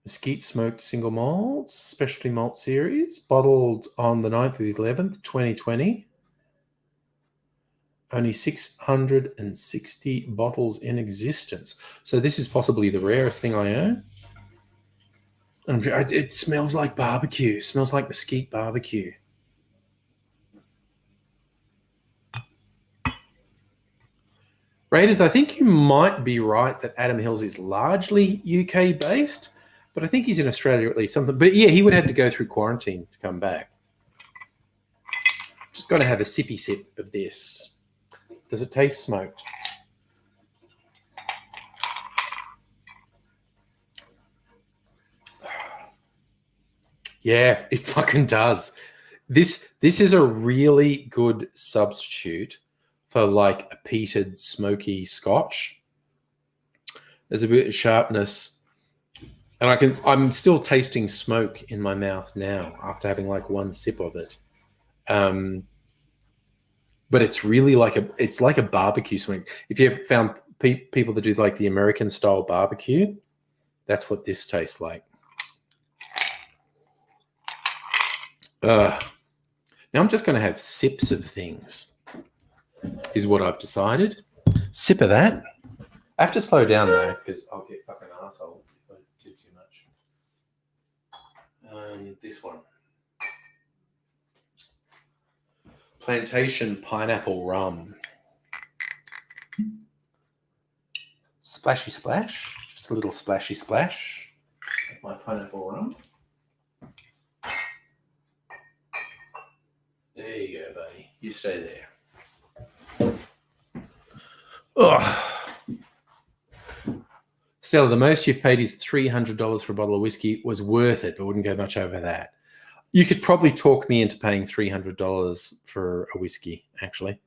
Mesquite smoked single malt, specialty malt series, bottled on the 9th of the 11th, 2020. Only 660 bottles in existence. So this is possibly the rarest thing I own. It smells like barbecue. It smells like mesquite barbecue. Raiders, I think you might be right that Adam Hills is largely UK based, but I think he's in Australia at least something. But yeah, he would have to go through quarantine to come back. Just got to have a sippy sip of this. Does it taste smoked? Yeah, it fucking does. This is a really good substitute for like a peated, smoky Scotch. There's a bit of sharpness, and I'm still tasting smoke in my mouth now after having like one sip of it. But it's really like a barbecue smoke. If you ever found people that do like the American style barbecue, that's what this tastes like. Now I'm just going to have sips of things, is what I've decided. Sip of that. I have to slow down though, because I'll get fucking arsehole if I do too much. This one. Plantation pineapple rum. Splashy splash. Just a little splashy splash of my pineapple rum. There you go, buddy. You stay there. Oh. Stella, the most you've paid is $300 for a bottle of whiskey. Was worth it, but wouldn't go much over that. You could probably talk me into paying $300 for a whiskey, actually.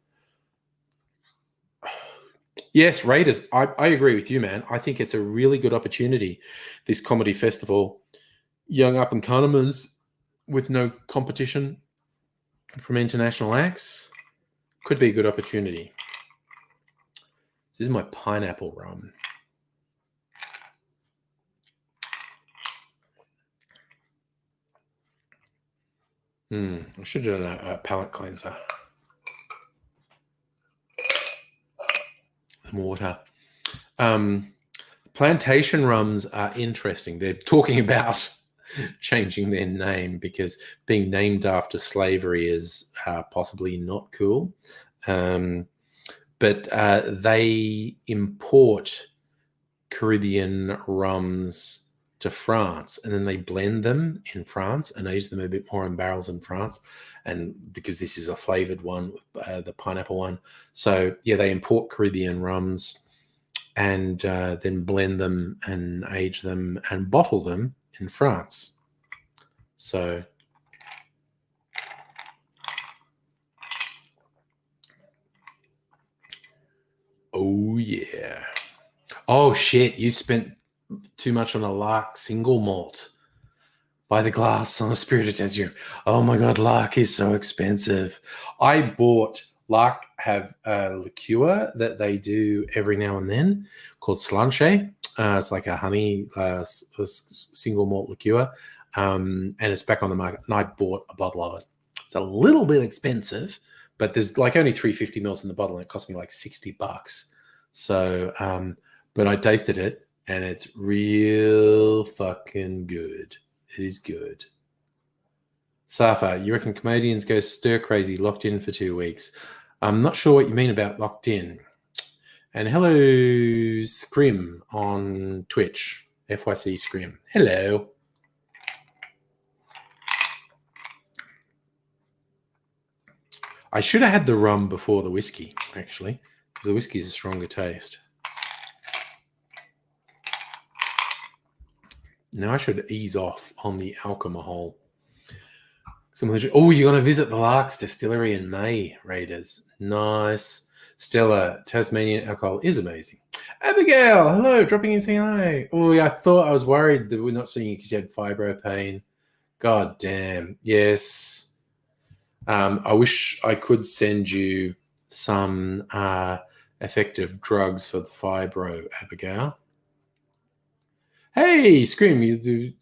Yes, Raiders. I agree with you, man. I think it's a really good opportunity, this comedy festival. Young up-and-comers with no competition from international acts. Could be a good opportunity. This is my pineapple rum. I should have done a palate cleanser. And water. Plantation rums are interesting. They're talking about changing their name because being named after slavery is possibly not cool. But they import Caribbean rums to France, and then they blend them in France and age them a bit more in barrels in France. And because this is a flavored one, the pineapple one. So yeah, they import Caribbean rums and then blend them and age them and bottle them in France. So oh yeah. Oh shit, you spent too much on a Lark single malt by the glass on a spirited tester. Oh my god, Lark is so expensive. I bought Lark have a liqueur that they do every now and then called Slanche. It's like a honey single malt liqueur, and it's back on the market. And I bought a bottle of it. It's a little bit expensive, but there's like only 350 mils in the bottle, and it cost me like $60. So, but I tasted it, and it's real fucking good. It is good. Safa, you reckon comedians go stir crazy locked in for 2 weeks? I'm not sure what you mean about locked in. And hello, Scrim on Twitch. FYC Scrim. Hello. I should have had the rum before the whiskey, actually, because the whiskey is a stronger taste. Now I should ease off on the alcohol. Oh, you're going to visit the Lark's Distillery in May, Raiders. Nice. Stella, Tasmanian alcohol is amazing. Abigail, hello, dropping in saying hi. Oh, yeah, I was worried that we're not seeing you because you had fibro pain. God damn. Yes. I wish I could send you some effective drugs for the fibro, Abigail. Hey, Scream, you do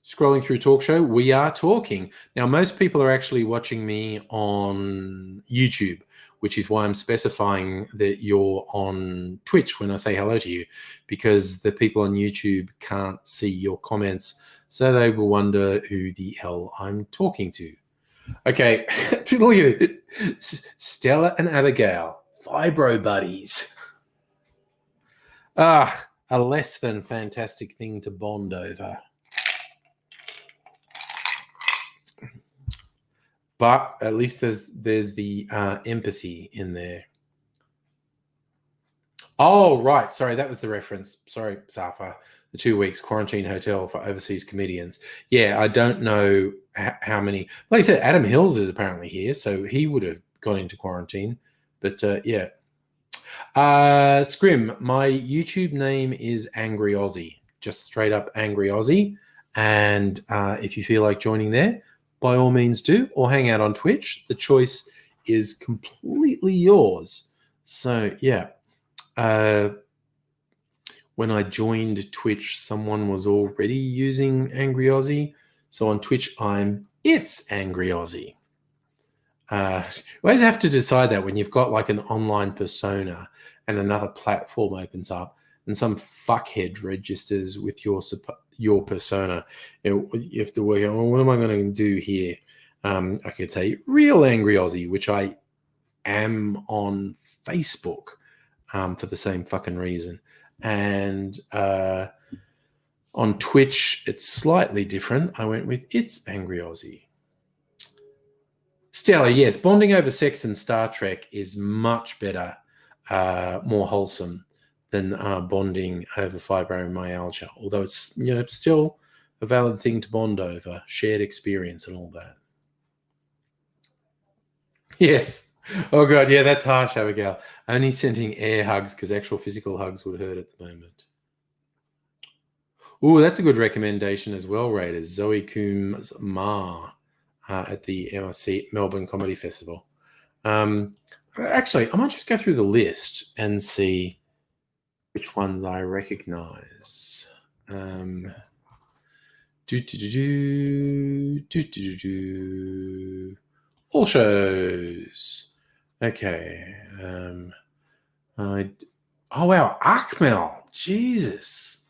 scrolling through talk show. We are talking. Now, most people are actually watching me on YouTube, which is why I'm specifying that you're on Twitch when I say hello to you, because the people on YouTube can't see your comments, so they will wonder who the hell I'm talking to. Okay, look at it. Stella and Abigail, fibro buddies. A less than fantastic thing to bond over. But at least there's the empathy in there. Oh, right. Sorry, that was the reference. Sorry, Safa. The 2 weeks quarantine hotel for overseas comedians. Yeah, I don't know how many. Like I said, Adam Hills is apparently here, so he would have gone into quarantine. But yeah. Scrim, my YouTube name is Angry Aussie. Just straight up Angry Aussie. And if you feel like joining there, by all means do, or hang out on Twitch. The choice is completely yours. So, yeah. When I joined Twitch, someone was already using Angry Aussie. So on Twitch, it's Angry Aussie. You always have to decide that when you've got like an online persona and another platform opens up and some fuckhead registers with your persona. You have to work out, well, what am I going to do here? I could say Real Angry Aussie, which I am on Facebook for the same fucking reason. And on Twitch, it's slightly different. I went with It's Angry Aussie. Stella, yes, bonding over sex and Star Trek is much better, more wholesome than bonding over fibromyalgia, although it's still a valid thing to bond over, shared experience and all that. Yes. Oh, God, yeah, that's harsh, Abigail. Only sending air hugs because actual physical hugs would hurt at the moment. Oh, that's a good recommendation as well, Raiders. Zoe Coombs Ma at the MRC Melbourne Comedy Festival. Actually, I might just go through the list and see which ones I recognize. All shows. Okay. Oh, wow. Akmel. Jesus.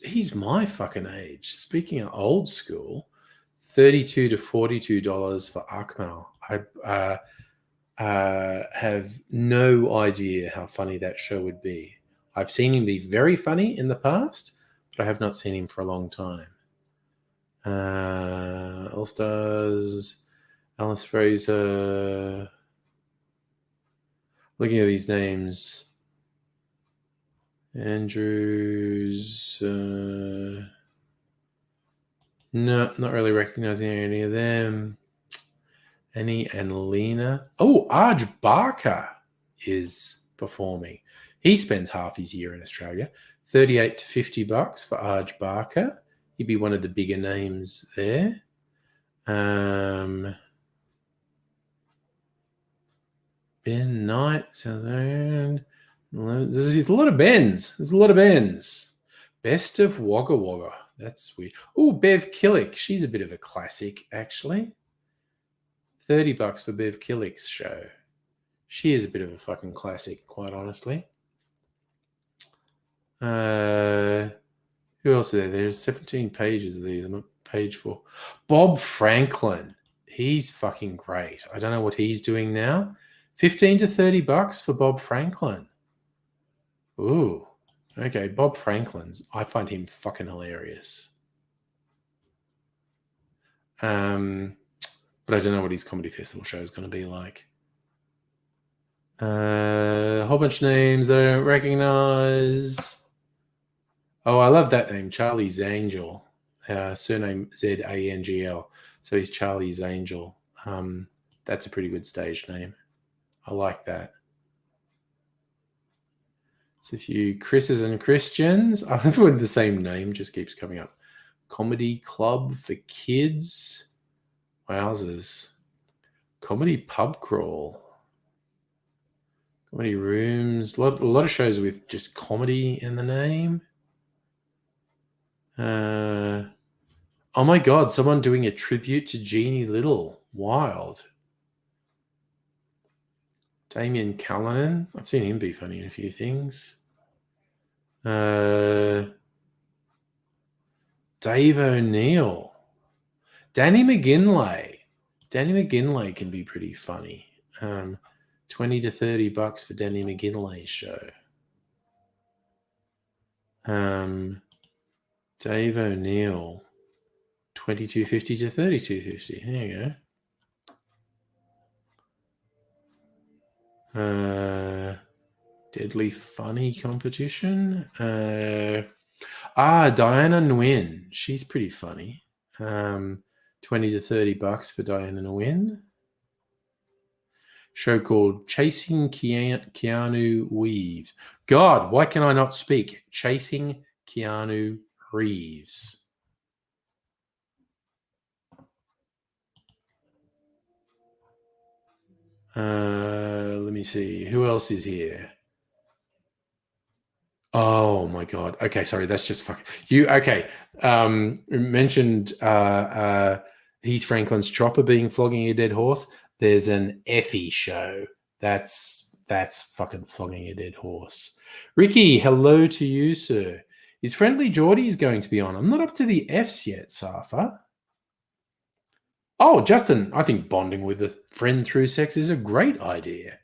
He's my fucking age. Speaking of old school, $32 to $42 for Akmal. I have no idea how funny that show would be. I've seen him be very funny in the past, but I have not seen him for a long time. All Stars, Alice Fraser. Looking at these names. Andrews. No, not really recognizing any of them. Annie and Lena. Oh, Arj Barker is performing. He spends half his year in Australia. $38 to $50 for Arj Barker. He'd be one of the bigger names there. Ben Knight sounds around. There's a lot of Bens. There's a lot of Bens. Best of Wagga Wagga. That's weird. Oh, Bev Killick. She's a bit of a classic, actually. $30 for Bev Killick's show. She is a bit of a fucking classic, quite honestly. Who else is there? There's 17 pages of these. I'm on page 4. Bob Franklin. He's fucking great. I don't know what he's doing now. $15 to $30 for Bob Franklin. Ooh. Okay, Bob Franklin's. I find him fucking hilarious. But I don't know what his comedy festival show is going to be like. A whole bunch of names that I don't recognize. Oh, I love that name, Charlie's Angel. surname Zangl. So he's Charlie's Angel. That's a pretty good stage name. I like that. So if you Chris's and Christians, I love when the same name just keeps coming up. Comedy Club for Kids. Wowzers. Comedy Pub Crawl. Comedy Rooms. A lot of shows with just comedy in the name. Oh my God, someone doing a tribute to Jeannie Little. Wild. Damien Callanan. I've seen him be funny in a few things. Dave O'Neill. Danny McGinley. Danny McGinley can be pretty funny. $20 to $30 for Danny McGinley's show. Dave O'Neill. $22.50 to $32.50. There you go. Deadly Funny Competition. Diana Nguyen. She's pretty funny. $20 to $30 for Diana Nguyen. Show called Chasing Keanu Reeves. God, why can I not speak? Chasing Keanu Reeves. Let me see. Who else is here? Oh my God. Okay, sorry. That's just fucking you. Okay. Mentioned Heath Franklin's Chopper being flogging a dead horse. There's an Effie show. That's fucking flogging a dead horse. Ricky, hello to you, sir. Is Friendly Geordies going to be on? I'm not up to the Fs yet, Safa. Oh, Justin, I think bonding with a friend through sex is a great idea.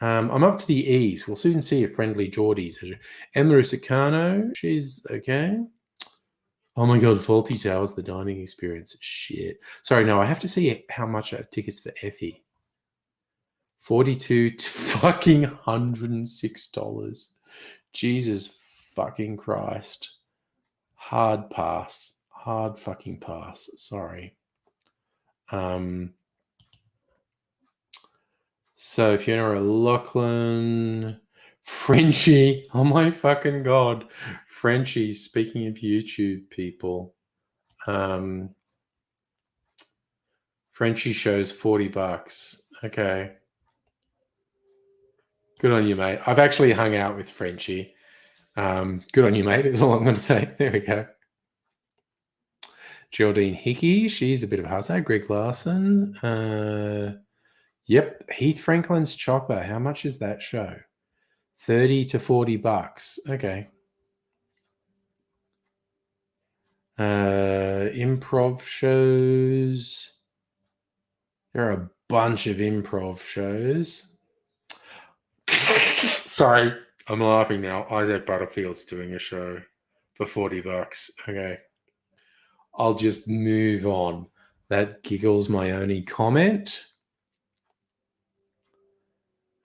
I'm up to the E's. We'll soon see if Friendly Geordies. Emma Rusicano, she's okay. Oh my God, Faulty Towers, the dining experience. Shit. Sorry, no, I have to see how much are tickets for Effie. $42 to fucking $106. Jesus fucking Christ. Hard pass. Hard fucking pass. Sorry. So Fiona O'Loughlin, Frenchie, oh my fucking God. Frenchie, speaking of YouTube people, Frenchie shows $40. Okay. Good on you, mate. I've actually hung out with Frenchie. Good on you, mate, is all I'm going to say. There we go. Geraldine Hickey, she's a bit of a hustler. Greg Larson. Yep, Heath Franklin's Chopper. How much is that show? $30 to $40. Okay. Improv shows. There are a bunch of improv shows. Sorry, I'm laughing now. Isaac Butterfield's doing a show for $40. Okay. I'll just move on. That giggles my only comment.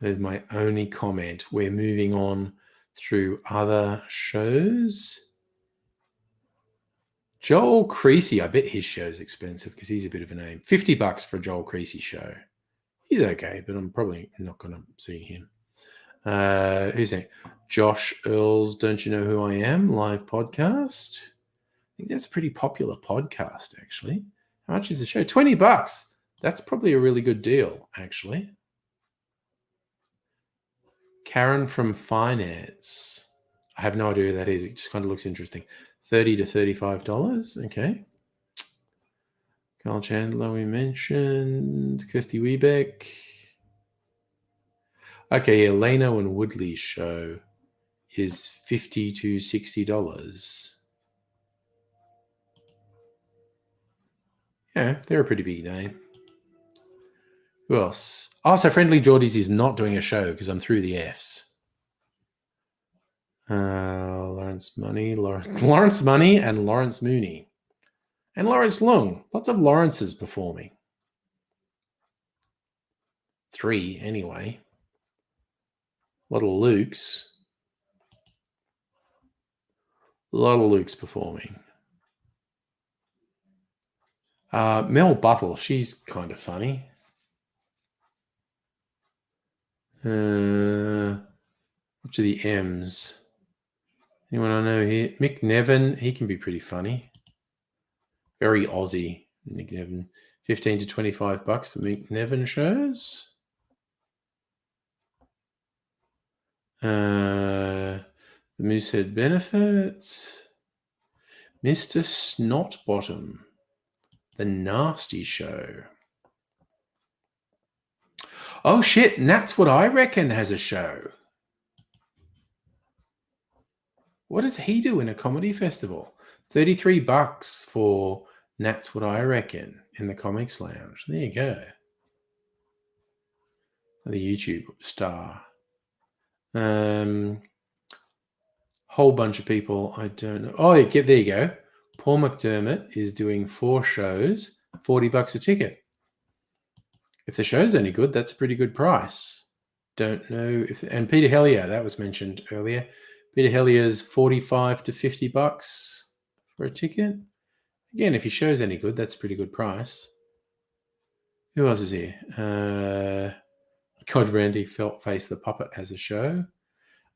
That is my only comment. We're moving on through other shows. Joel Creasy, I bet his show's expensive because he's a bit of a name. $50 for a Joel Creasy show. He's okay, but I'm probably not going to see him. Who's that? Josh Earls, Don't You Know Who I Am? Live podcast. I think that's a pretty popular podcast, actually. How much is the show? $20. That's probably a really good deal, actually. Karen from Finance. I have no idea who that is. It just kind of looks interesting. $30 to $35. Okay. Carl Chandler, we mentioned. Kirsty Wiebeck. Okay, yeah, Leno and Woodley's show is $50 to $60. Yeah, they're a pretty big name. Who else? Oh, so Friendly Geordies is not doing a show because I'm through the Fs. Lawrence Money and Lawrence Mooney. And Lawrence Lung. Lots of Lawrences performing. 3 anyway. A lot of Lukes. A lot of Lukes performing. Mel Buttle, she's kind of funny. Which are the M's? Anyone I know here? Mick Nevin, he can be pretty funny. Very Aussie, Mick Nevin. $15 to $25 for Mick Nevin shows. The Moosehead Benefits. Mr. Snotbottom. The Nasty Show. Oh shit, and That's What I Reckon has a show. What does he do in a comedy festival? $33 for That's What I Reckon in the Comics Lounge. There you go. The YouTube star. Whole bunch of people I don't know. Oh, yeah, there you go. Paul McDermott is doing 4 shows, $40 a ticket. If the show's any good, that's a pretty good price. Don't know if... And Peter Hellier, that was mentioned earlier. Peter Hellier's $45 to $50 for a ticket. Again, if your show's any good, that's a pretty good price. Who else is here? God, Randy Face the Puppet has a show.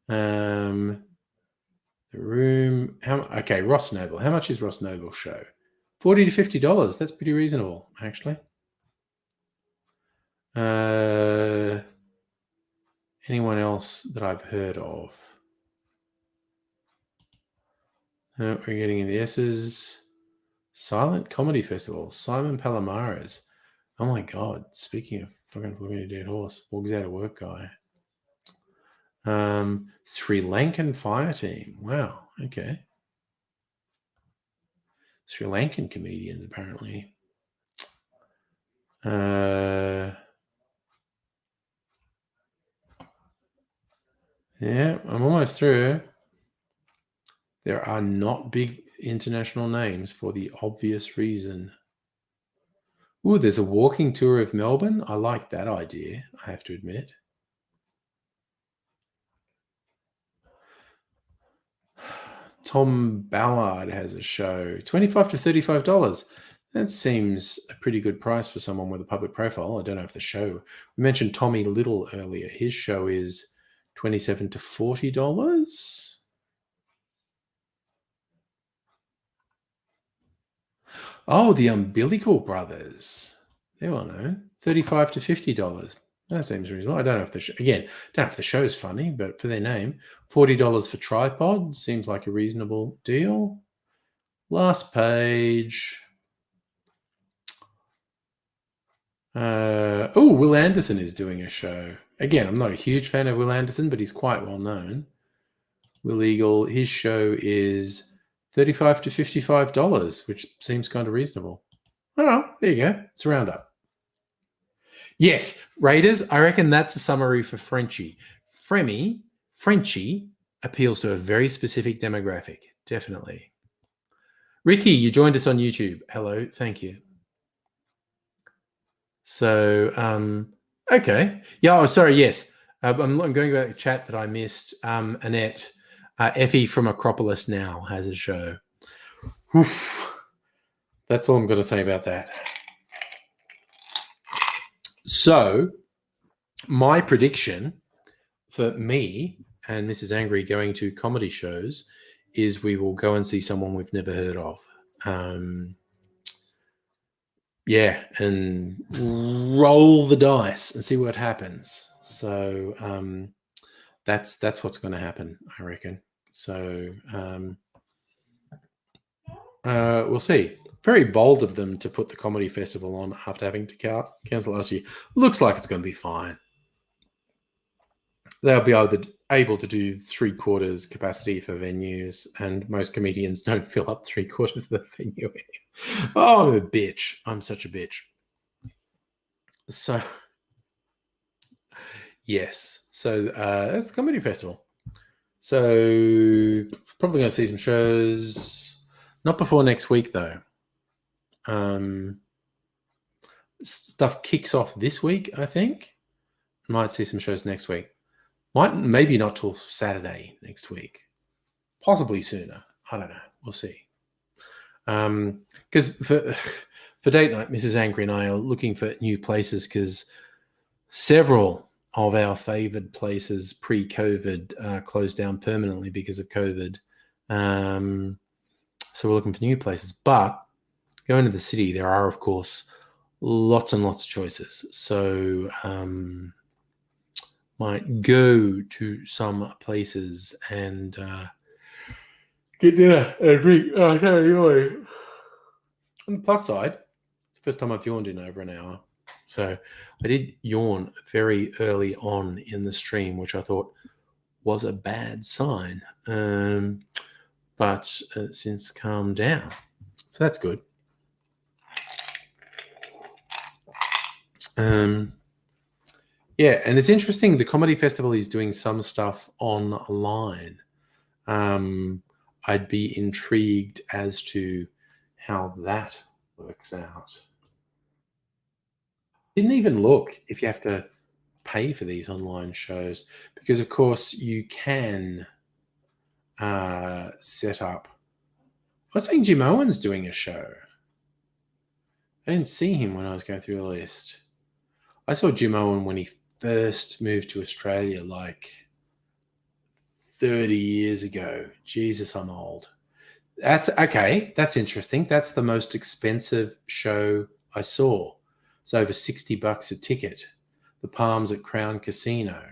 The Room. Okay, Ross Noble. How much is Ross Noble's show? $40 to $50. That's pretty reasonable, actually. Anyone else that I've heard of? We're getting in the S's. Silent Comedy Festival. Simon Palomares. Oh my God. Speaking of fucking looking at a dead horse. Walks out of work guy. Sri Lankan Fire Team. Wow. Okay. Sri Lankan comedians, apparently. Yeah, I'm almost through. There are not big international names for the obvious reason. Ooh, there's a walking tour of Melbourne. I like that idea, I have to admit. Tom Ballard has a show. $25 to $35. That seems a pretty good price for someone with a public profile. I don't know if the show... We mentioned Tommy Little earlier. His show is $27 to $40. Oh, the Umbilical Brothers. They're well known. $35 to $50. That seems reasonable. I don't know if the don't know if the show's funny, but for their name, $40 for Tripod seems like a reasonable deal. Last page. Will Anderson is doing a show. Again, I'm not a huge fan of Will Anderson, but he's quite well known. Will Eagle, his show is $35 to $55, which seems kind of reasonable. Oh, there you go. It's a roundup. Yes, Raiders, I reckon that's a summary for Frenchie. Frenchie appeals to a very specific demographic, definitely. Ricky, you joined us on YouTube. Hello, thank you. So, okay. Yeah, oh, sorry, yes. I'm going back to the chat that I missed. Annette, Effie from Acropolis Now has a show. Oof. That's all I'm going to say about that. So, my prediction for me and Mrs. Angry going to comedy shows is we will go and see someone we've never heard of. Yeah, and roll the dice and see what happens. So that's what's going to happen, I reckon. So we'll see. Very bold of them to put the comedy festival on after having to cancel last year. Looks like it's going to be fine. They'll be able to do 3/4 capacity for venues, and most comedians don't fill up 3/4 of the venue. Oh, I'm a bitch. I'm such a bitch. So, yes. So that's the comedy festival. So probably going to see some shows. Not before next week, though. Stuff kicks off this week, I think. Might see some shows next week. Maybe not till Saturday next week. Possibly sooner. I don't know. We'll see. Because for date night, Mrs. Angry and I are looking for new places because several of our favoured places pre-COVID closed down permanently because of COVID. So we're looking for new places. But going to the city, there are, of course, lots and lots of choices. So might go to some places and get dinner and drink. On the plus side, it's the first time I've yawned in over an hour. So I did yawn very early on in the stream, which I thought was a bad sign. But since calmed down. So that's good. Yeah, and it's interesting. The comedy festival is doing some stuff online. I'd be intrigued as to how that works out. Didn't even look if you have to pay for these online shows, because of course you can set up. I was saying Jim Owen's doing a show. I didn't see him when I was going through the list. I saw Jim Owen when he first moved to Australia, like 30 years ago. Jesus, I'm old. That's okay. That's interesting. That's the most expensive show I saw. It's over $60 a ticket. The Palms at Crown Casino.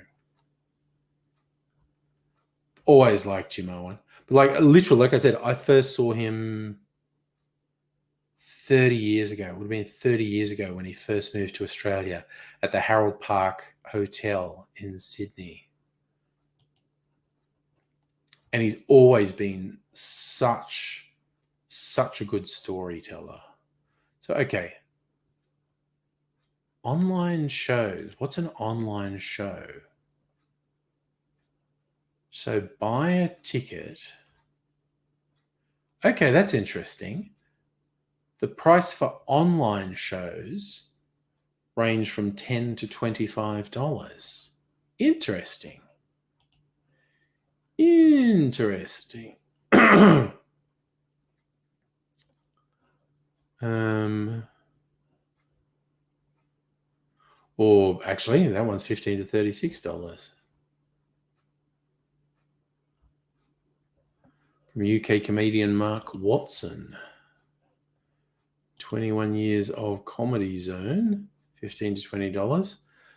Always liked Jim Owen. But literally, like I said, I first saw him 30 years ago. It would have been 30 years ago when he first moved to Australia at the Harold Park Hotel in Sydney. And he's always been such a good storyteller. So, okay. Online shows. What's an online show? So buy a ticket. Okay, that's interesting. The price for online shows range from $10 to $25. Interesting. Or actually, that one's $15 to $36. From UK comedian Mark Watson. 21 years of Comedy Zone, $15 to $20.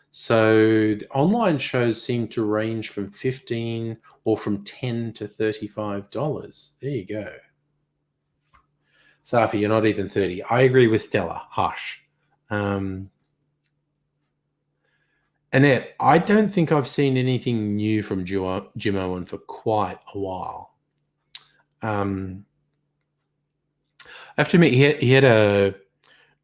So the online shows seem to range from $15 or from $10 to $35. There you go. Safi, you're not even 30. I agree with Stella. Hush. Annette, I don't think I've seen anything new from Jim Owen for quite a while. I have to admit, he had a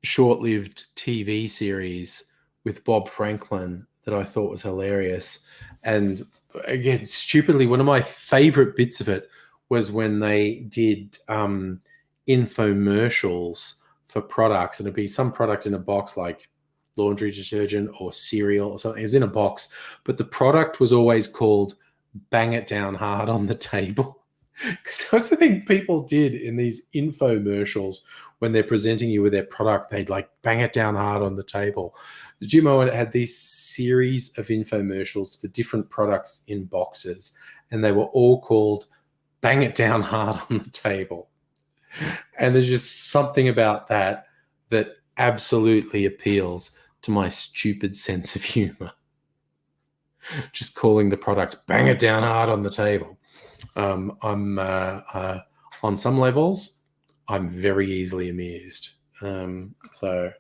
short-lived TV series with Bob Franklin that I thought was hilarious. And again, stupidly, one of my favorite bits of it was when they did infomercials for products, and it'd be some product in a box like laundry detergent or cereal or something. It's in a box, but the product was always called "Bang It Down Hard on the Table." Because that's the thing people did in these infomercials when they're presenting you with their product. They'd bang it down hard on the table. Jim Owen had these series of infomercials for different products in boxes, and they were all called "Bang It Down Hard on the Table." And there's just something about that absolutely appeals to my stupid sense of humor. Just calling the product "Bang It Down Hard on the Table." I'm on some levels, I'm very easily amused. But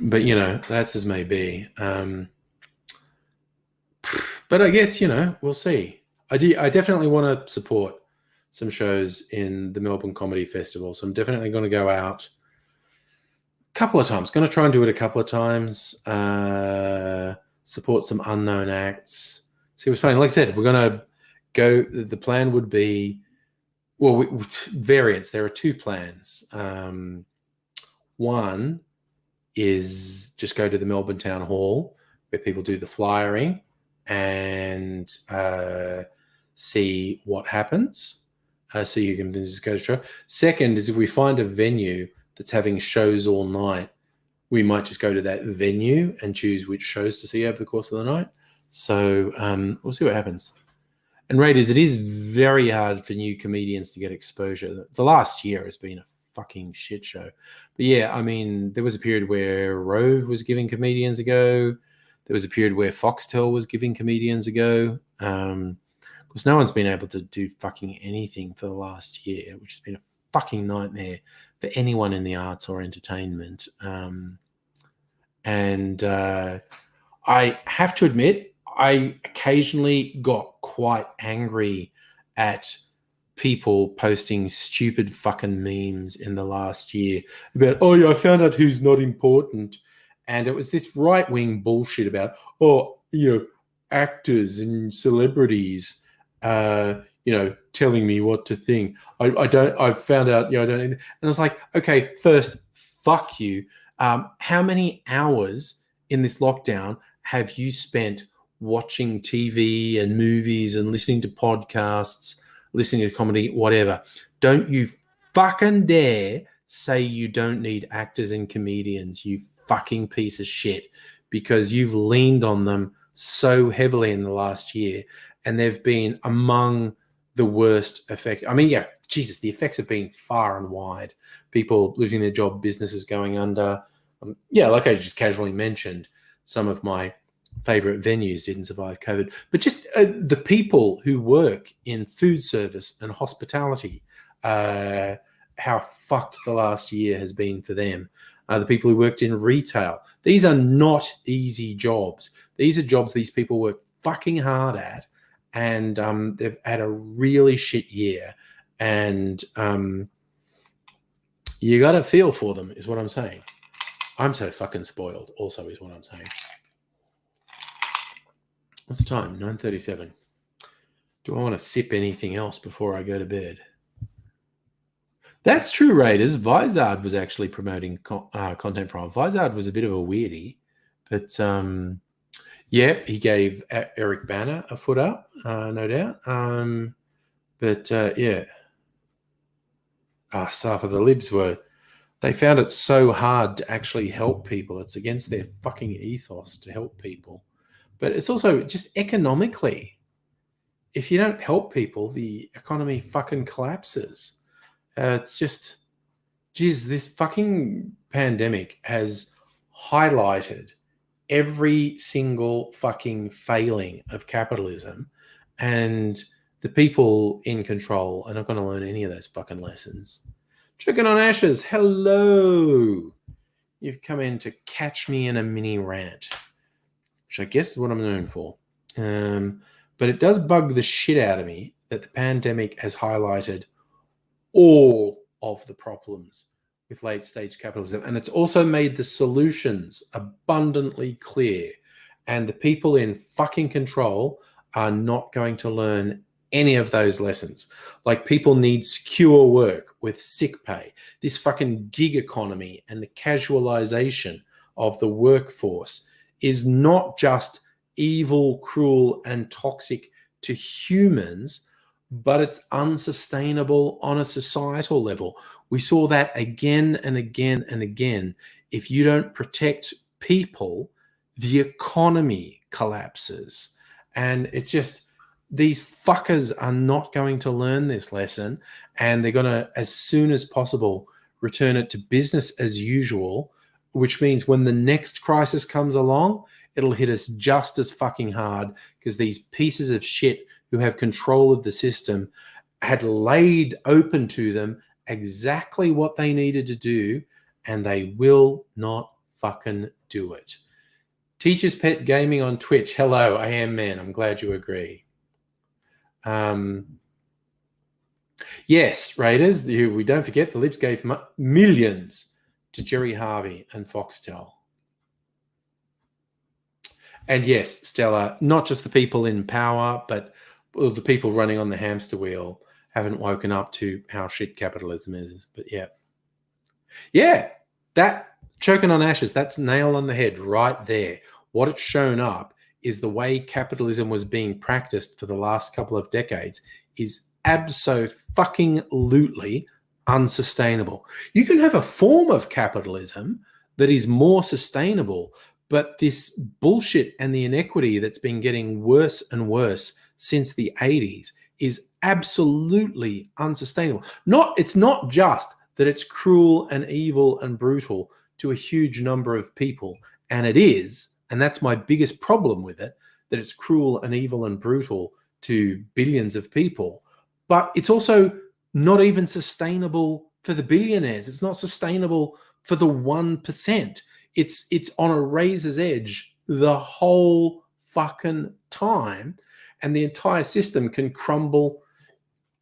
that's as may be. But I guess we'll see. I definitely want to support some shows in the Melbourne Comedy Festival, so I'm definitely going to go out a couple of times. Going to try and do it a couple of times. Support some unknown acts. See what's funny. Like I said, we're going to go. The plan would be, variants. There are two plans. One is just go to the Melbourne Town Hall where people do the flyering and see what happens. so you can just go to show. Second is if we find a venue that's having shows all night, we might just go to that venue and choose which shows to see over the course of the night. So we'll see what happens. And Raiders, it is very hard for new comedians to get exposure. The last year has been a fucking shit show. But yeah, I mean, there was a period where Rove was giving comedians a go. There was a period where Foxtel was giving comedians a go. Because no one's been able to do fucking anything for the last year, which has been a fucking nightmare for anyone in the arts or entertainment. I have to admit, I occasionally got quite angry at people posting stupid fucking memes in the last year about, oh yeah, I found out who's not important. And it was this right-wing bullshit about, oh, actors and celebrities, telling me what to think. I've found out, I don't. And I was like, okay, first, fuck you. How many hours in this lockdown have you spent watching TV and movies and listening to podcasts, listening to comedy, whatever? Don't you fucking dare say you don't need actors and comedians, you fucking piece of shit, because you've leaned on them so heavily in the last year, and they've been among the worst effect. I mean, yeah, Jesus, the effects have been far and wide. People losing their job, businesses going under. Like I just casually mentioned, some of my favorite venues didn't survive COVID. But just the people who work in food service and hospitality, how fucked the last year has been for them. The people who worked in retail. These are not easy jobs. These are jobs these people work fucking hard at, and they've had a really shit year. And you got to feel for them, is what I'm saying. I'm so fucking spoiled, also, is what I'm saying. What's the time? 9:37. Do I want to sip anything else before I go to bed? That's true, Raiders. Vizard was actually promoting content from Vizard was a bit of a weirdie, but he gave Eric Banner a foot up, no doubt. Safa, the Libs they found it so hard to actually help people. It's against their fucking ethos to help people. But it's also just economically. If you don't help people, the economy fucking collapses. It's just, geez, this fucking pandemic has highlighted every single fucking failing of capitalism, and the people in control are not going to learn any of those fucking lessons. Choking on Ashes, hello. You've come in to catch me in a mini rant, which I guess is what I'm known for. But it does bug the shit out of me that the pandemic has highlighted all of the problems with late-stage capitalism. And it's also made the solutions abundantly clear. And the people in fucking control are not going to learn any of those lessons. Like, people need secure work with sick pay. This fucking gig economy and the casualization of the workforce is not just evil, cruel, and toxic to humans, but it's unsustainable on a societal level. We saw that again and again and again. If you don't protect people, the economy collapses. And it's just, these fuckers are not going to learn this lesson, and they're going to, as soon as possible, return it to business as usual, which means when the next crisis comes along, it'll hit us just as fucking hard, because these pieces of shit who have control of the system had laid open to them exactly what they needed to do, and they will not fucking do it. Teacher's Pet Gaming on Twitch. Hello, I am man. I'm glad you agree. Yes, Raiders, we don't forget the Libs gave millions to Jerry Harvey and Foxtel. And yes, Stella, not just the people in power, but the people running on the hamster wheel haven't woken up to how shit capitalism is. But yeah, that choking on ashes, that's nail on the head right there. What it's shown up is the way capitalism was being practiced for the last couple of decades is abso-fucking-lutely unsustainable. You can have a form of capitalism that is more sustainable, but this bullshit and the inequity that's been getting worse and worse since the 80s is absolutely unsustainable. It's not just that it's cruel and evil and brutal to a huge number of people, and it is, and that's my biggest problem with it, that it's cruel and evil and brutal to billions of people, but it's also not even sustainable for the billionaires. It's not sustainable for the 1%. It's on a razor's edge the whole fucking time, and the entire system can crumble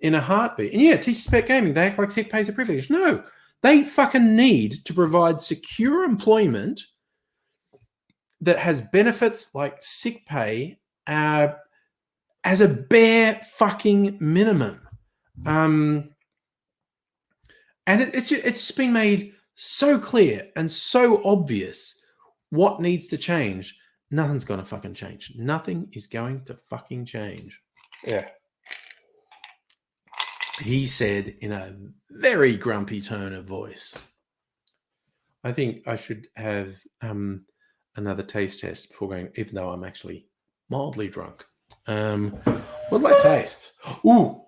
in a heartbeat. And yeah, teachers pet gaming, they act like sick pay is a privilege. No, they fucking need to provide secure employment that has benefits like sick pay as a bare fucking minimum. And it's just been made so clear and so obvious what needs to change. Nothing's going to fucking change. Nothing is going to fucking change. Yeah. He said in a very grumpy tone of voice. I think I should have another taste test before going, even though I'm actually mildly drunk. What do I taste? Ooh,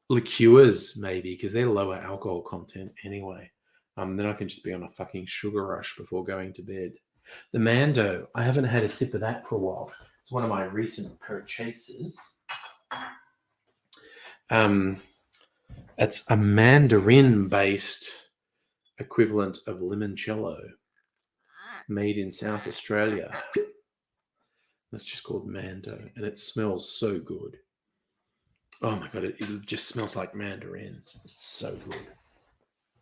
liqueurs maybe, because they're lower alcohol content anyway. Then I can just be on a fucking sugar rush before going to bed. The Mando, I haven't had a sip of that for a while. It's one of my recent purchases. It's a Mandarin-based equivalent of limoncello made in South Australia. It's just called Mando, and it smells so good. Oh my God, it just smells like mandarins. It's so good.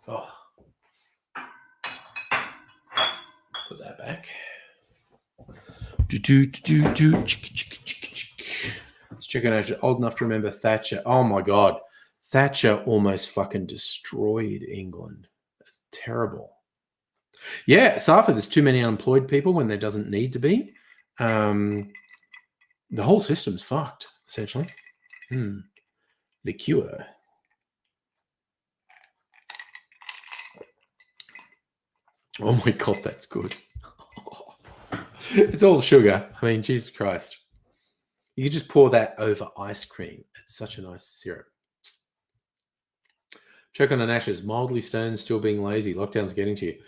Oh. Put that back. Let's check out old enough to remember Thatcher. Oh my God. Thatcher almost fucking destroyed England. That's terrible. Yeah, Safa, there's too many unemployed people when there doesn't need to be. The whole system's fucked, essentially. Liqueur. Oh my God, that's good. It's all sugar. I mean, Jesus Christ. You could just pour that over ice cream. It's such a nice syrup. Choke on an ashes. Mildly stoned, still being lazy. Lockdown's getting to you.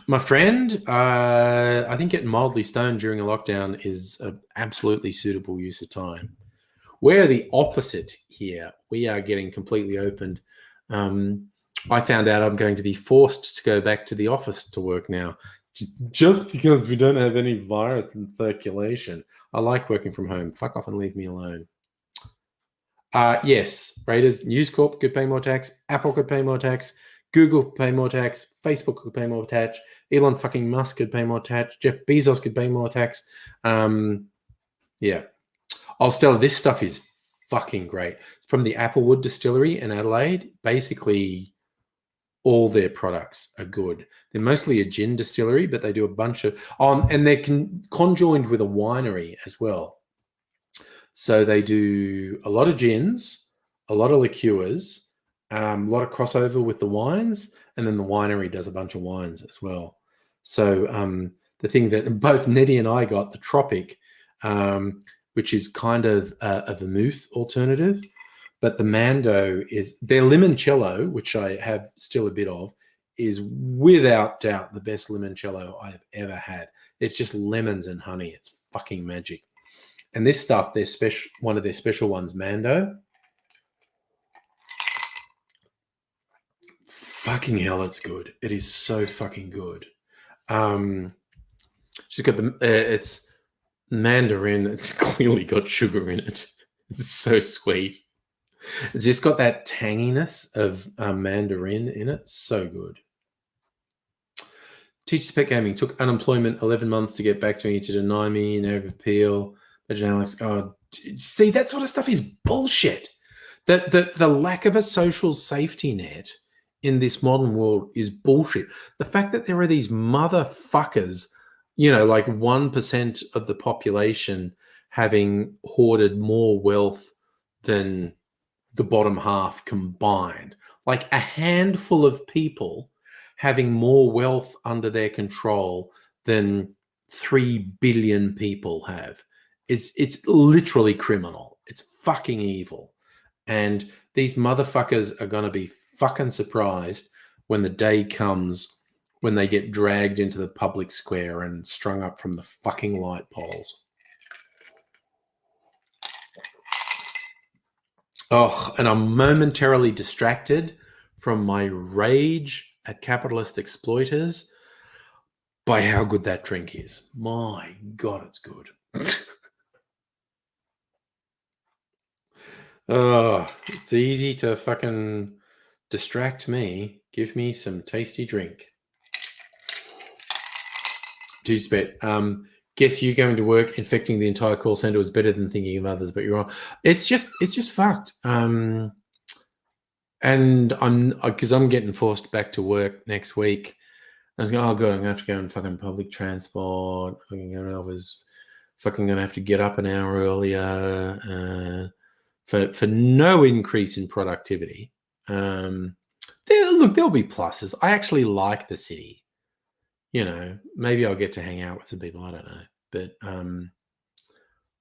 My friend, I think getting mildly stoned during a lockdown is an absolutely suitable use of time. We're the opposite here. We are getting completely opened. I found out I'm going to be forced to go back to the office to work now, just because we don't have any virus in circulation. I like working from home. Fuck off and leave me alone. Yes, Raiders, News Corp could pay more tax. Apple could pay more tax. Google could pay more tax. Facebook could pay more tax. Elon fucking Musk could pay more tax. Jeff Bezos could pay more tax. Yeah. I'll tell you, this stuff is fucking great. From the Applewood Distillery in Adelaide, basically all their products are good. They're mostly a gin distillery, but they do a bunch of... and they're conjoined with a winery as well. So they do a lot of gins, a lot of liqueurs, a lot of crossover with the wines, and then the winery does a bunch of wines as well. So the thing that both Neddy and I got, the Tropic, which is kind of a vermouth alternative, but the Mando is their limoncello, which I have still a bit of, is without doubt the best limoncello I've ever had. It's just lemons and honey. It's fucking magic. And this stuff, one of their special ones, Mando. Fucking hell, it's good. It is so fucking good. She's got it's Mandarin. It's clearly got sugar in it. It's so sweet. It's just got that tanginess of Mandarin in it. So good. Teachers Pet Gaming took unemployment 11 months to get back to me to deny me an appeal. Imagine Alex, see, that sort of stuff is bullshit. The lack of a social safety net in this modern world is bullshit. The fact that there are these motherfuckers, like 1% of the population having hoarded more wealth than the bottom half combined. Like a handful of people having more wealth under their control than 3 billion people have. It's literally criminal. It's fucking evil. And these motherfuckers are going to be fucking surprised when the day comes when they get dragged into the public square and strung up from the fucking light poles. Oh, and I'm momentarily distracted from my rage at capitalist exploiters by how good that drink is. My God, it's good. Oh, it's easy to fucking distract me. Give me some tasty drink. G-Spet, guess you going to work infecting the entire call center was better than thinking of others, but you're wrong. It's just fucked. And because I'm getting forced back to work next week. I was going, oh god, I'm gonna have to go on fucking public transport. I was fucking gonna have to get up an hour earlier for no increase in productivity. There'll be pluses. I actually like the city. You know, maybe I'll get to hang out with some people. I don't know, but on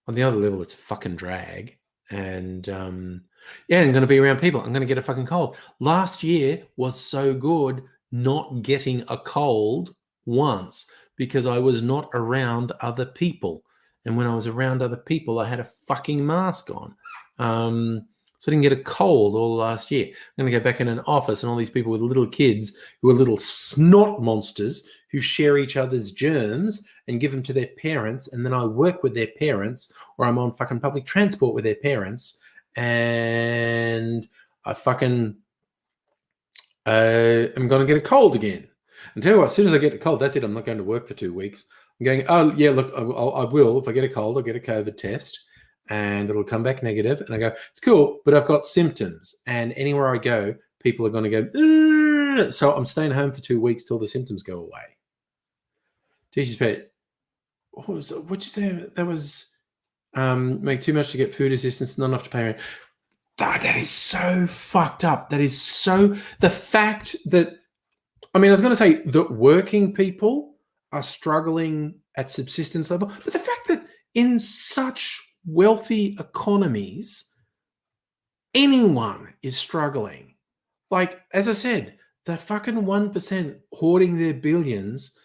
the other level, it's a fucking drag. And yeah, I'm going to be around people. I'm going to get a fucking cold. Last year was so good not getting a cold once because I was not around other people. And when I was around other people, I had a fucking mask on. So I didn't get a cold all last year. I'm going to go back in an office and all these people with little kids who are little snot monsters who share each other's germs and give them to their parents. And then I work with their parents or I'm on fucking public transport with their parents. And I fucking I'm going to get a cold again. And tell you what, as soon as I get a cold, that's it. I'm not going to work for 2 weeks. I'm going, oh, yeah, look, I will. If I get a cold, I'll get a COVID test. And it'll come back negative. And I go, it's cool, but I've got symptoms. And anywhere I go, people are going to go, so I'm staying home for 2 weeks till the symptoms go away. Teacher's pet, what'd you say? That was make too much to get food assistance, not enough to pay rent. That is so fucked up. That is so, the fact that, I mean, I was going to say that working people are struggling at subsistence level, but the fact that in such wealthy economies, anyone is struggling. Like, as I said, the fucking 1% hoarding their billions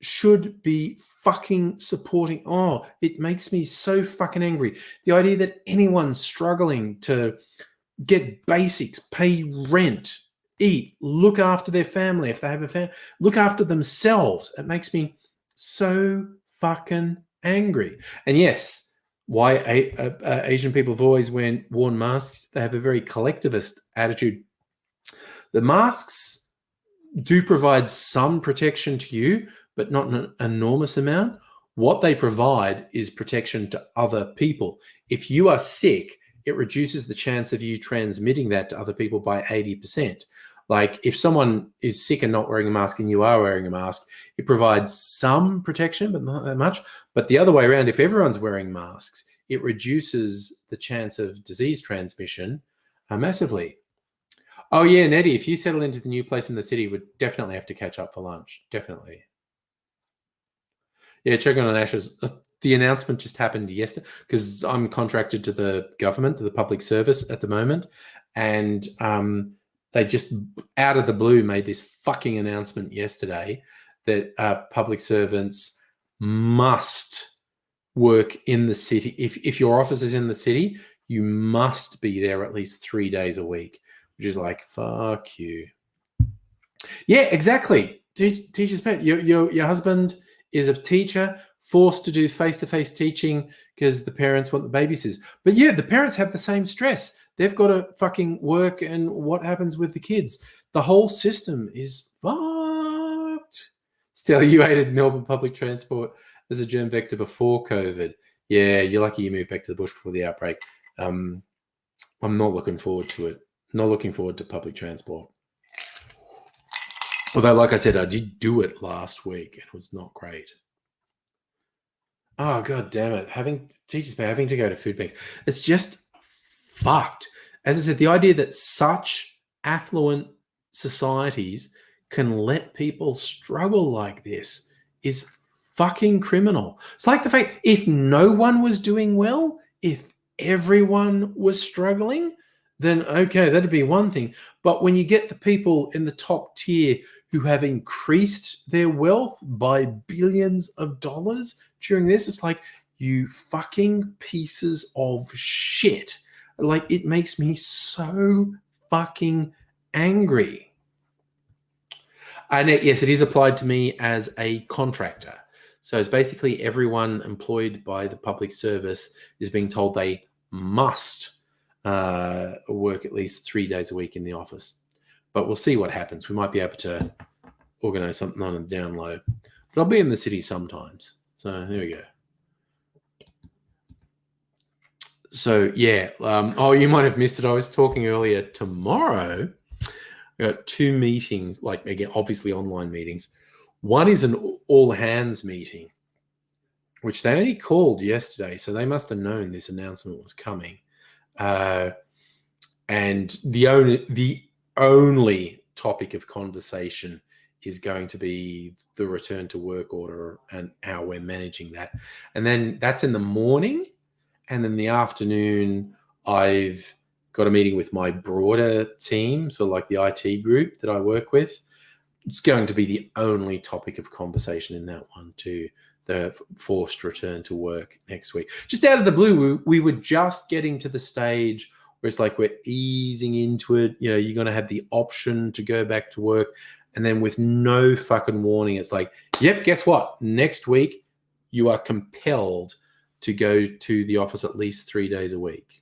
should be fucking supporting. Oh, it makes me so fucking angry. The idea that anyone's struggling to get basics, pay rent, eat, look after their family if they have a family, look after themselves. It makes me so fucking angry. And yes, why Asian people have always worn masks. They have a very collectivist attitude. The masks do provide some protection to you, but not an enormous amount. What they provide is protection to other people. If you are sick, it reduces the chance of you transmitting that to other people by 80%. Like if someone is sick and not wearing a mask and you are wearing a mask, it provides some protection, but not that much. But the other way around, if everyone's wearing masks, it reduces the chance of disease transmission massively. Oh yeah, Nettie, if you settle into the new place in the city, we'd definitely have to catch up for lunch. Definitely. Yeah, choking on ashes. The announcement just happened yesterday because I'm contracted to the government, to the public service at the moment. And they just out of the blue made this fucking announcement yesterday that public servants must work in the city. If your office is in the city, you must be there at least 3 days a week, which is like, fuck you. Yeah, exactly. Teacher's pet. Your husband is a teacher forced to do face-to-face teaching because the parents want the babysitters. But yeah, the parents have the same stress. They've got to fucking work, and what happens with the kids? The whole system is fucked. Still, you hated Melbourne public transport as a germ vector before COVID. Yeah, you're lucky you moved back to the bush before the outbreak. I'm not looking forward to it. Not looking forward to public transport. Although, like I said, I did do it last week, and it was not great. Oh god damn it! Having to go to food banks, it's just fucked. as I said, the idea that such affluent societies can let people struggle like this is fucking criminal. It's like the fact if no one was doing well, if everyone was struggling, then okay, that'd be one thing. But when you get the people in the top tier who have increased their wealth by billions of dollars during this, it's like, you fucking pieces of shit. Like, it makes me so fucking angry. And yes, it is applied to me as a contractor. So it's basically everyone employed by the public service is being told they must work at least 3 days a week in the office. But we'll see what happens. We might be able to organize something on the down low. But I'll be in the city sometimes. So there we go. So yeah. Oh, you might have missed it. I was talking earlier. Tomorrow, we got 2 meetings, like, again, obviously online meetings. One is an all hands meeting, which they only called yesterday, so they must have known this announcement was coming. And the only topic of conversation is going to be the return to work order and how we're managing that. And then that's in the morning. And in the afternoon, I've got a meeting with my broader team, so like the IT group that I work with. It's going to be the only topic of conversation in that one too, the forced return to work next week. Just out of the blue, we were just getting to the stage where it's like we're easing into it. You know, you're going to have the option to go back to work. And then with no fucking warning, it's like, yep, guess what? Next week, you are compelled to go to the office at least 3 days a week.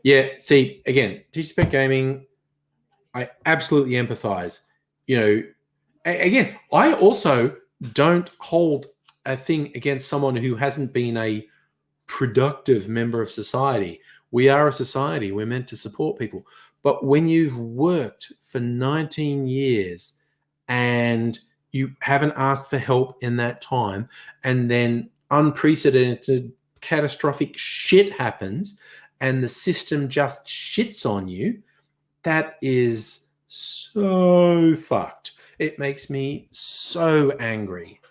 Yeah, see, again, Spec Gaming, I absolutely empathize. You know, again, I also don't hold a thing against someone who hasn't been a productive member of society. We are a society. We're meant to support people. But when you've worked for 19 years and you haven't asked for help in that time, and then unprecedented catastrophic shit happens and the system just shits on you, that is so fucked. It makes me so angry.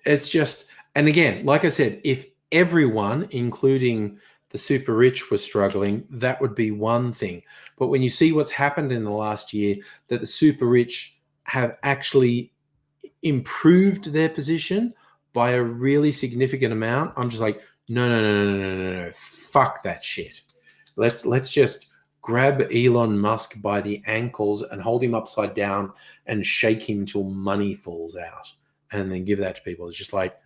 It's just, and again, like I said, if everyone, including the super rich, was struggling, that would be one thing. But when you see what's happened in the last year, that the super rich have actually improved their position by a really significant amount, I'm just like, no, fuck that shit. Let's just grab Elon Musk by the ankles and hold him upside down and shake him till money falls out, and then give that to people. It's just like,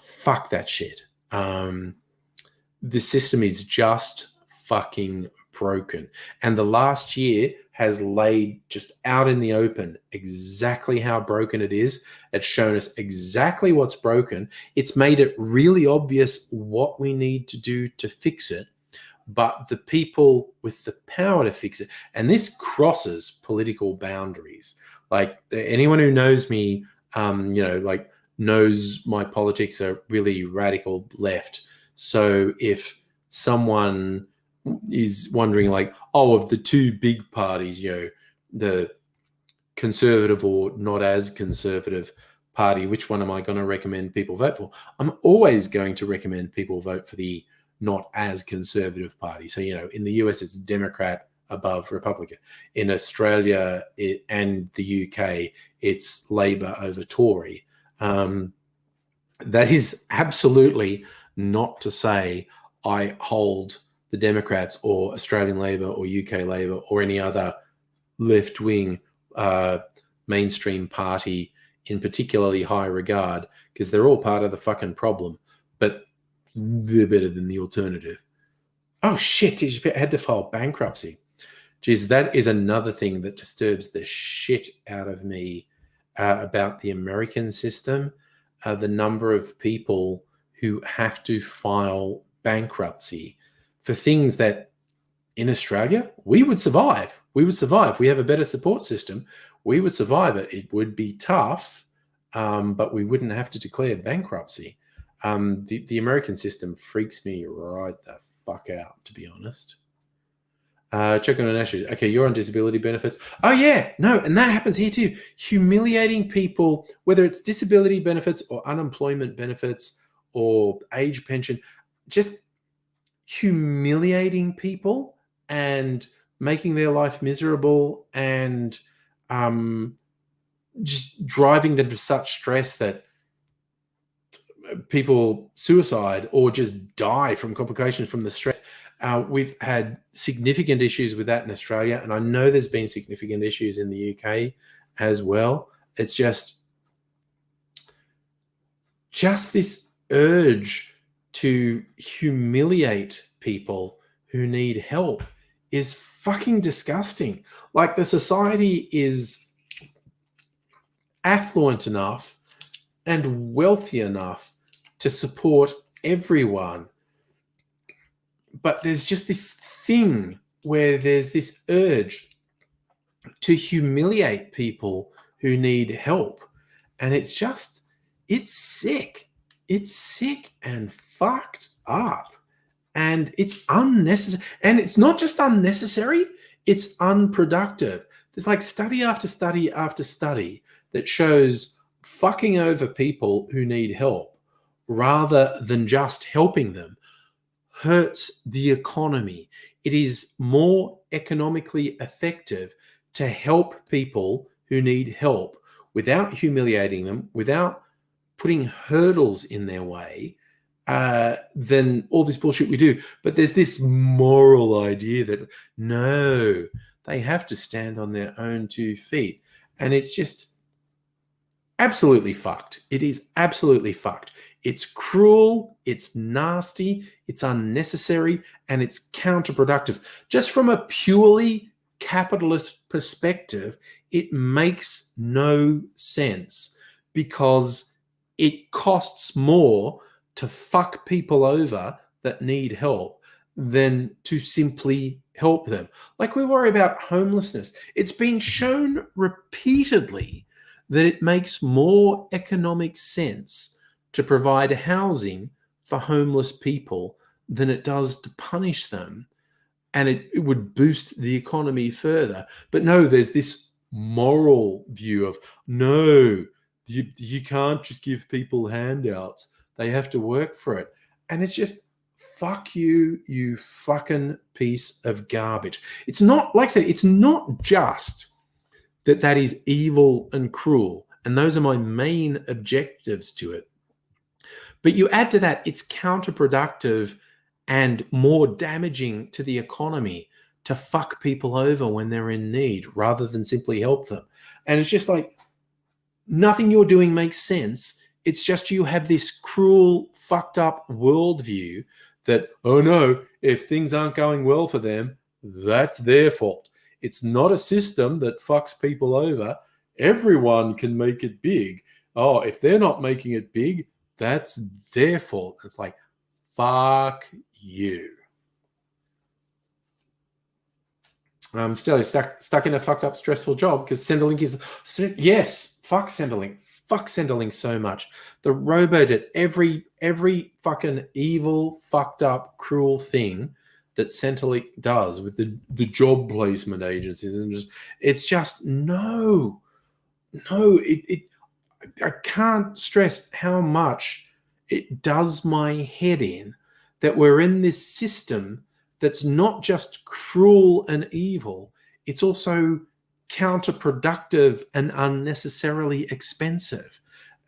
fuck that shit. The system is just fucking broken. And the last year has laid just out in the open exactly how broken it is. It's shown us exactly what's broken. It's made it really obvious what we need to do to fix it. But the people with the power to fix it, and this crosses political boundaries. Like, anyone who knows me, like, knows my politics are really radical left. So if someone is wondering, like, oh, of the 2 big parties, you know, the conservative or not as conservative party, which one am I going to recommend people vote for? I'm always going to recommend people vote for the not as conservative party. So, you know, in the US, it's Democrat above Republican. In Australia and the UK, it's Labor over Tory. That is absolutely not to say I hold the Democrats or Australian Labor or UK Labor or any other left-wing mainstream party in particularly high regard, because they're all part of the fucking problem, but they're better than the alternative. Oh shit, you had to file bankruptcy. Geez, that is another thing that disturbs the shit out of me about the American system. The number of people who have to file bankruptcy for things that in Australia we would survive. We have a better support system. We would survive it. It would be tough, but we wouldn't have to declare bankruptcy. The American system freaks me right the fuck out, to be honest. Check on issues. Okay, you're on disability benefits. Oh yeah, no, and that happens here too. Humiliating people, whether it's disability benefits or unemployment benefits or age pension, just humiliating people and making their life miserable and just driving them to such stress that people suicide or just die from complications from the stress. We've had significant issues with that in Australia, and I know there's been significant issues in the UK as well. It's just this urge to humiliate people who need help is fucking disgusting. Like, the society is affluent enough and wealthy enough to support everyone. But there's just this thing where there's this urge to humiliate people who need help. And it's sick. It's sick and fucked up. And it's unnecessary. And it's not just unnecessary, it's unproductive. There's like study after study after study that shows fucking over people who need help rather than just helping them hurts the economy. It is more economically effective to help people who need help without humiliating them, without putting hurdles in their way, than all this bullshit we do. But there's this moral idea that, no, they have to stand on their own 2 feet. And it's just absolutely fucked. It is absolutely fucked. It's cruel, it's nasty, it's unnecessary, and it's counterproductive. Just from a purely capitalist perspective, it makes no sense because it costs more to fuck people over that need help than to simply help them. Like, we worry about homelessness. It's been shown repeatedly that it makes more economic sense to provide housing for homeless people than it does to punish them. And it would boost the economy further. But no, there's this moral view of, no, you can't just give people handouts. They have to work for it. And it's just, fuck you, you fucking piece of garbage. It's not, like I said, it's not just that is evil and cruel. And those are my main objectives to it. But you add to that, it's counterproductive and more damaging to the economy to fuck people over when they're in need rather than simply help them. And it's just like, nothing you're doing makes sense. It's just you have this cruel, fucked up worldview that, oh no, if things aren't going well for them, that's their fault. It's not a system that fucks people over. Everyone can make it big. Oh, if they're not making it big, that's their fault. It's like, fuck you. I'm still stuck in a fucked up, stressful job because Centrelink is... Yes, fuck Centrelink. Fuck Centrelink so much. The robo did every fucking evil, fucked up, cruel thing that Centrelink does with the job placement agencies. And it's just no. I can't stress how much it does my head in that we're in this system that's not just cruel and evil, it's also counterproductive and unnecessarily expensive.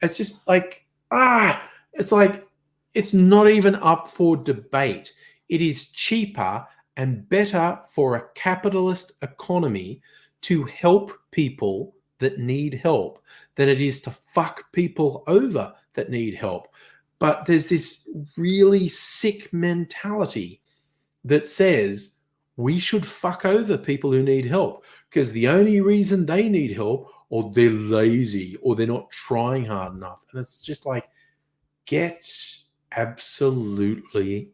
It's just like, it's like, it's not even up for debate. It is cheaper and better for a capitalist economy to help people that need help than it is to fuck people over that need help. But there's this really sick mentality that says we should fuck over people who need help because the only reason they need help, or they're lazy, or they're not trying hard enough. And it's just like, get absolutely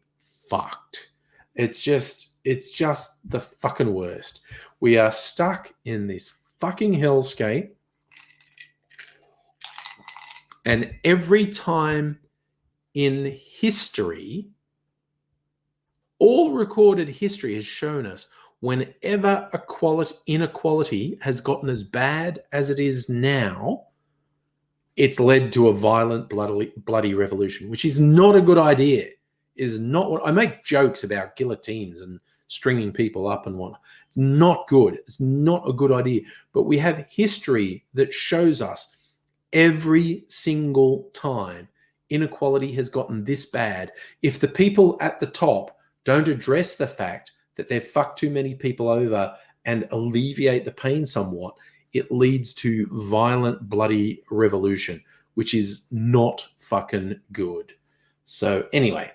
fucked. It's just the fucking worst. We are stuck in this fucking hellscape. And every time in history All recorded history has shown us whenever inequality has gotten as bad as it is now, it's led to a violent, bloody revolution, which is not a good idea. Is not what I make jokes about guillotines and stringing people up and whatnot. It's not good. It's not a good idea. But we have history that shows us every single time inequality has gotten this bad, if the people at the top don't address the fact that they've fucked too many people over and alleviate the pain somewhat, it leads to violent, bloody revolution, which is not fucking good. So anyway,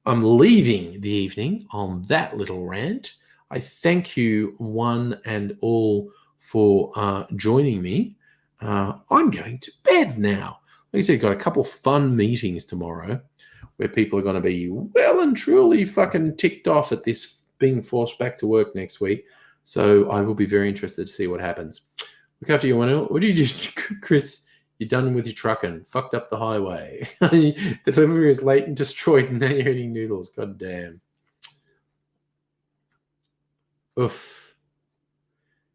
I'm leaving the evening on that little rant. I thank you one and all for joining me. I'm going to bed now. Like I said, got a couple fun meetings tomorrow where people are going to be well and truly fucking ticked off at this being forced back to work next week. So I will be very interested to see what happens. Look after you, one. What did you just, Chris? You're done with your trucking. Fucked up the highway. The delivery is late and destroyed, and now you're eating noodles. God damn. Oof.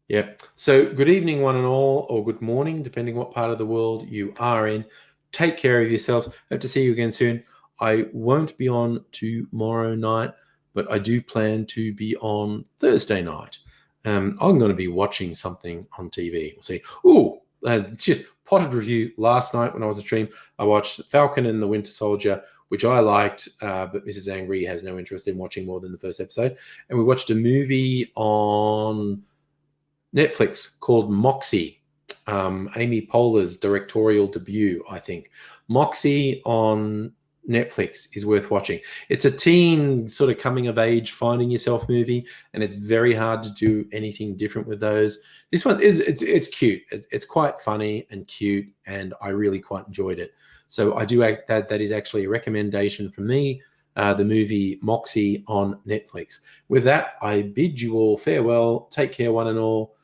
Yep. So good evening, one and all, or good morning, depending what part of the world you are in. Take care of yourselves. Hope to see you again soon. I won't be on tomorrow night, but I do plan to be on Thursday night. I'm going to be watching something on TV. We'll see. Just potted review last night when I was at stream. I watched Falcon and the Winter Soldier, which I liked, but Mrs. Angry has no interest in watching more than the first episode. And we watched a movie on Netflix called Moxie, Amy Poehler's directorial debut, I think. Moxie on Netflix is worth watching. It's a teen sort of coming of age, finding yourself movie, and it's very hard to do anything different with those. This one it's cute. It's quite funny and cute, and I really quite enjoyed it. So I do act that is actually a recommendation from me, the movie Moxie on Netflix. With that, I bid you all farewell. Take care, one and all.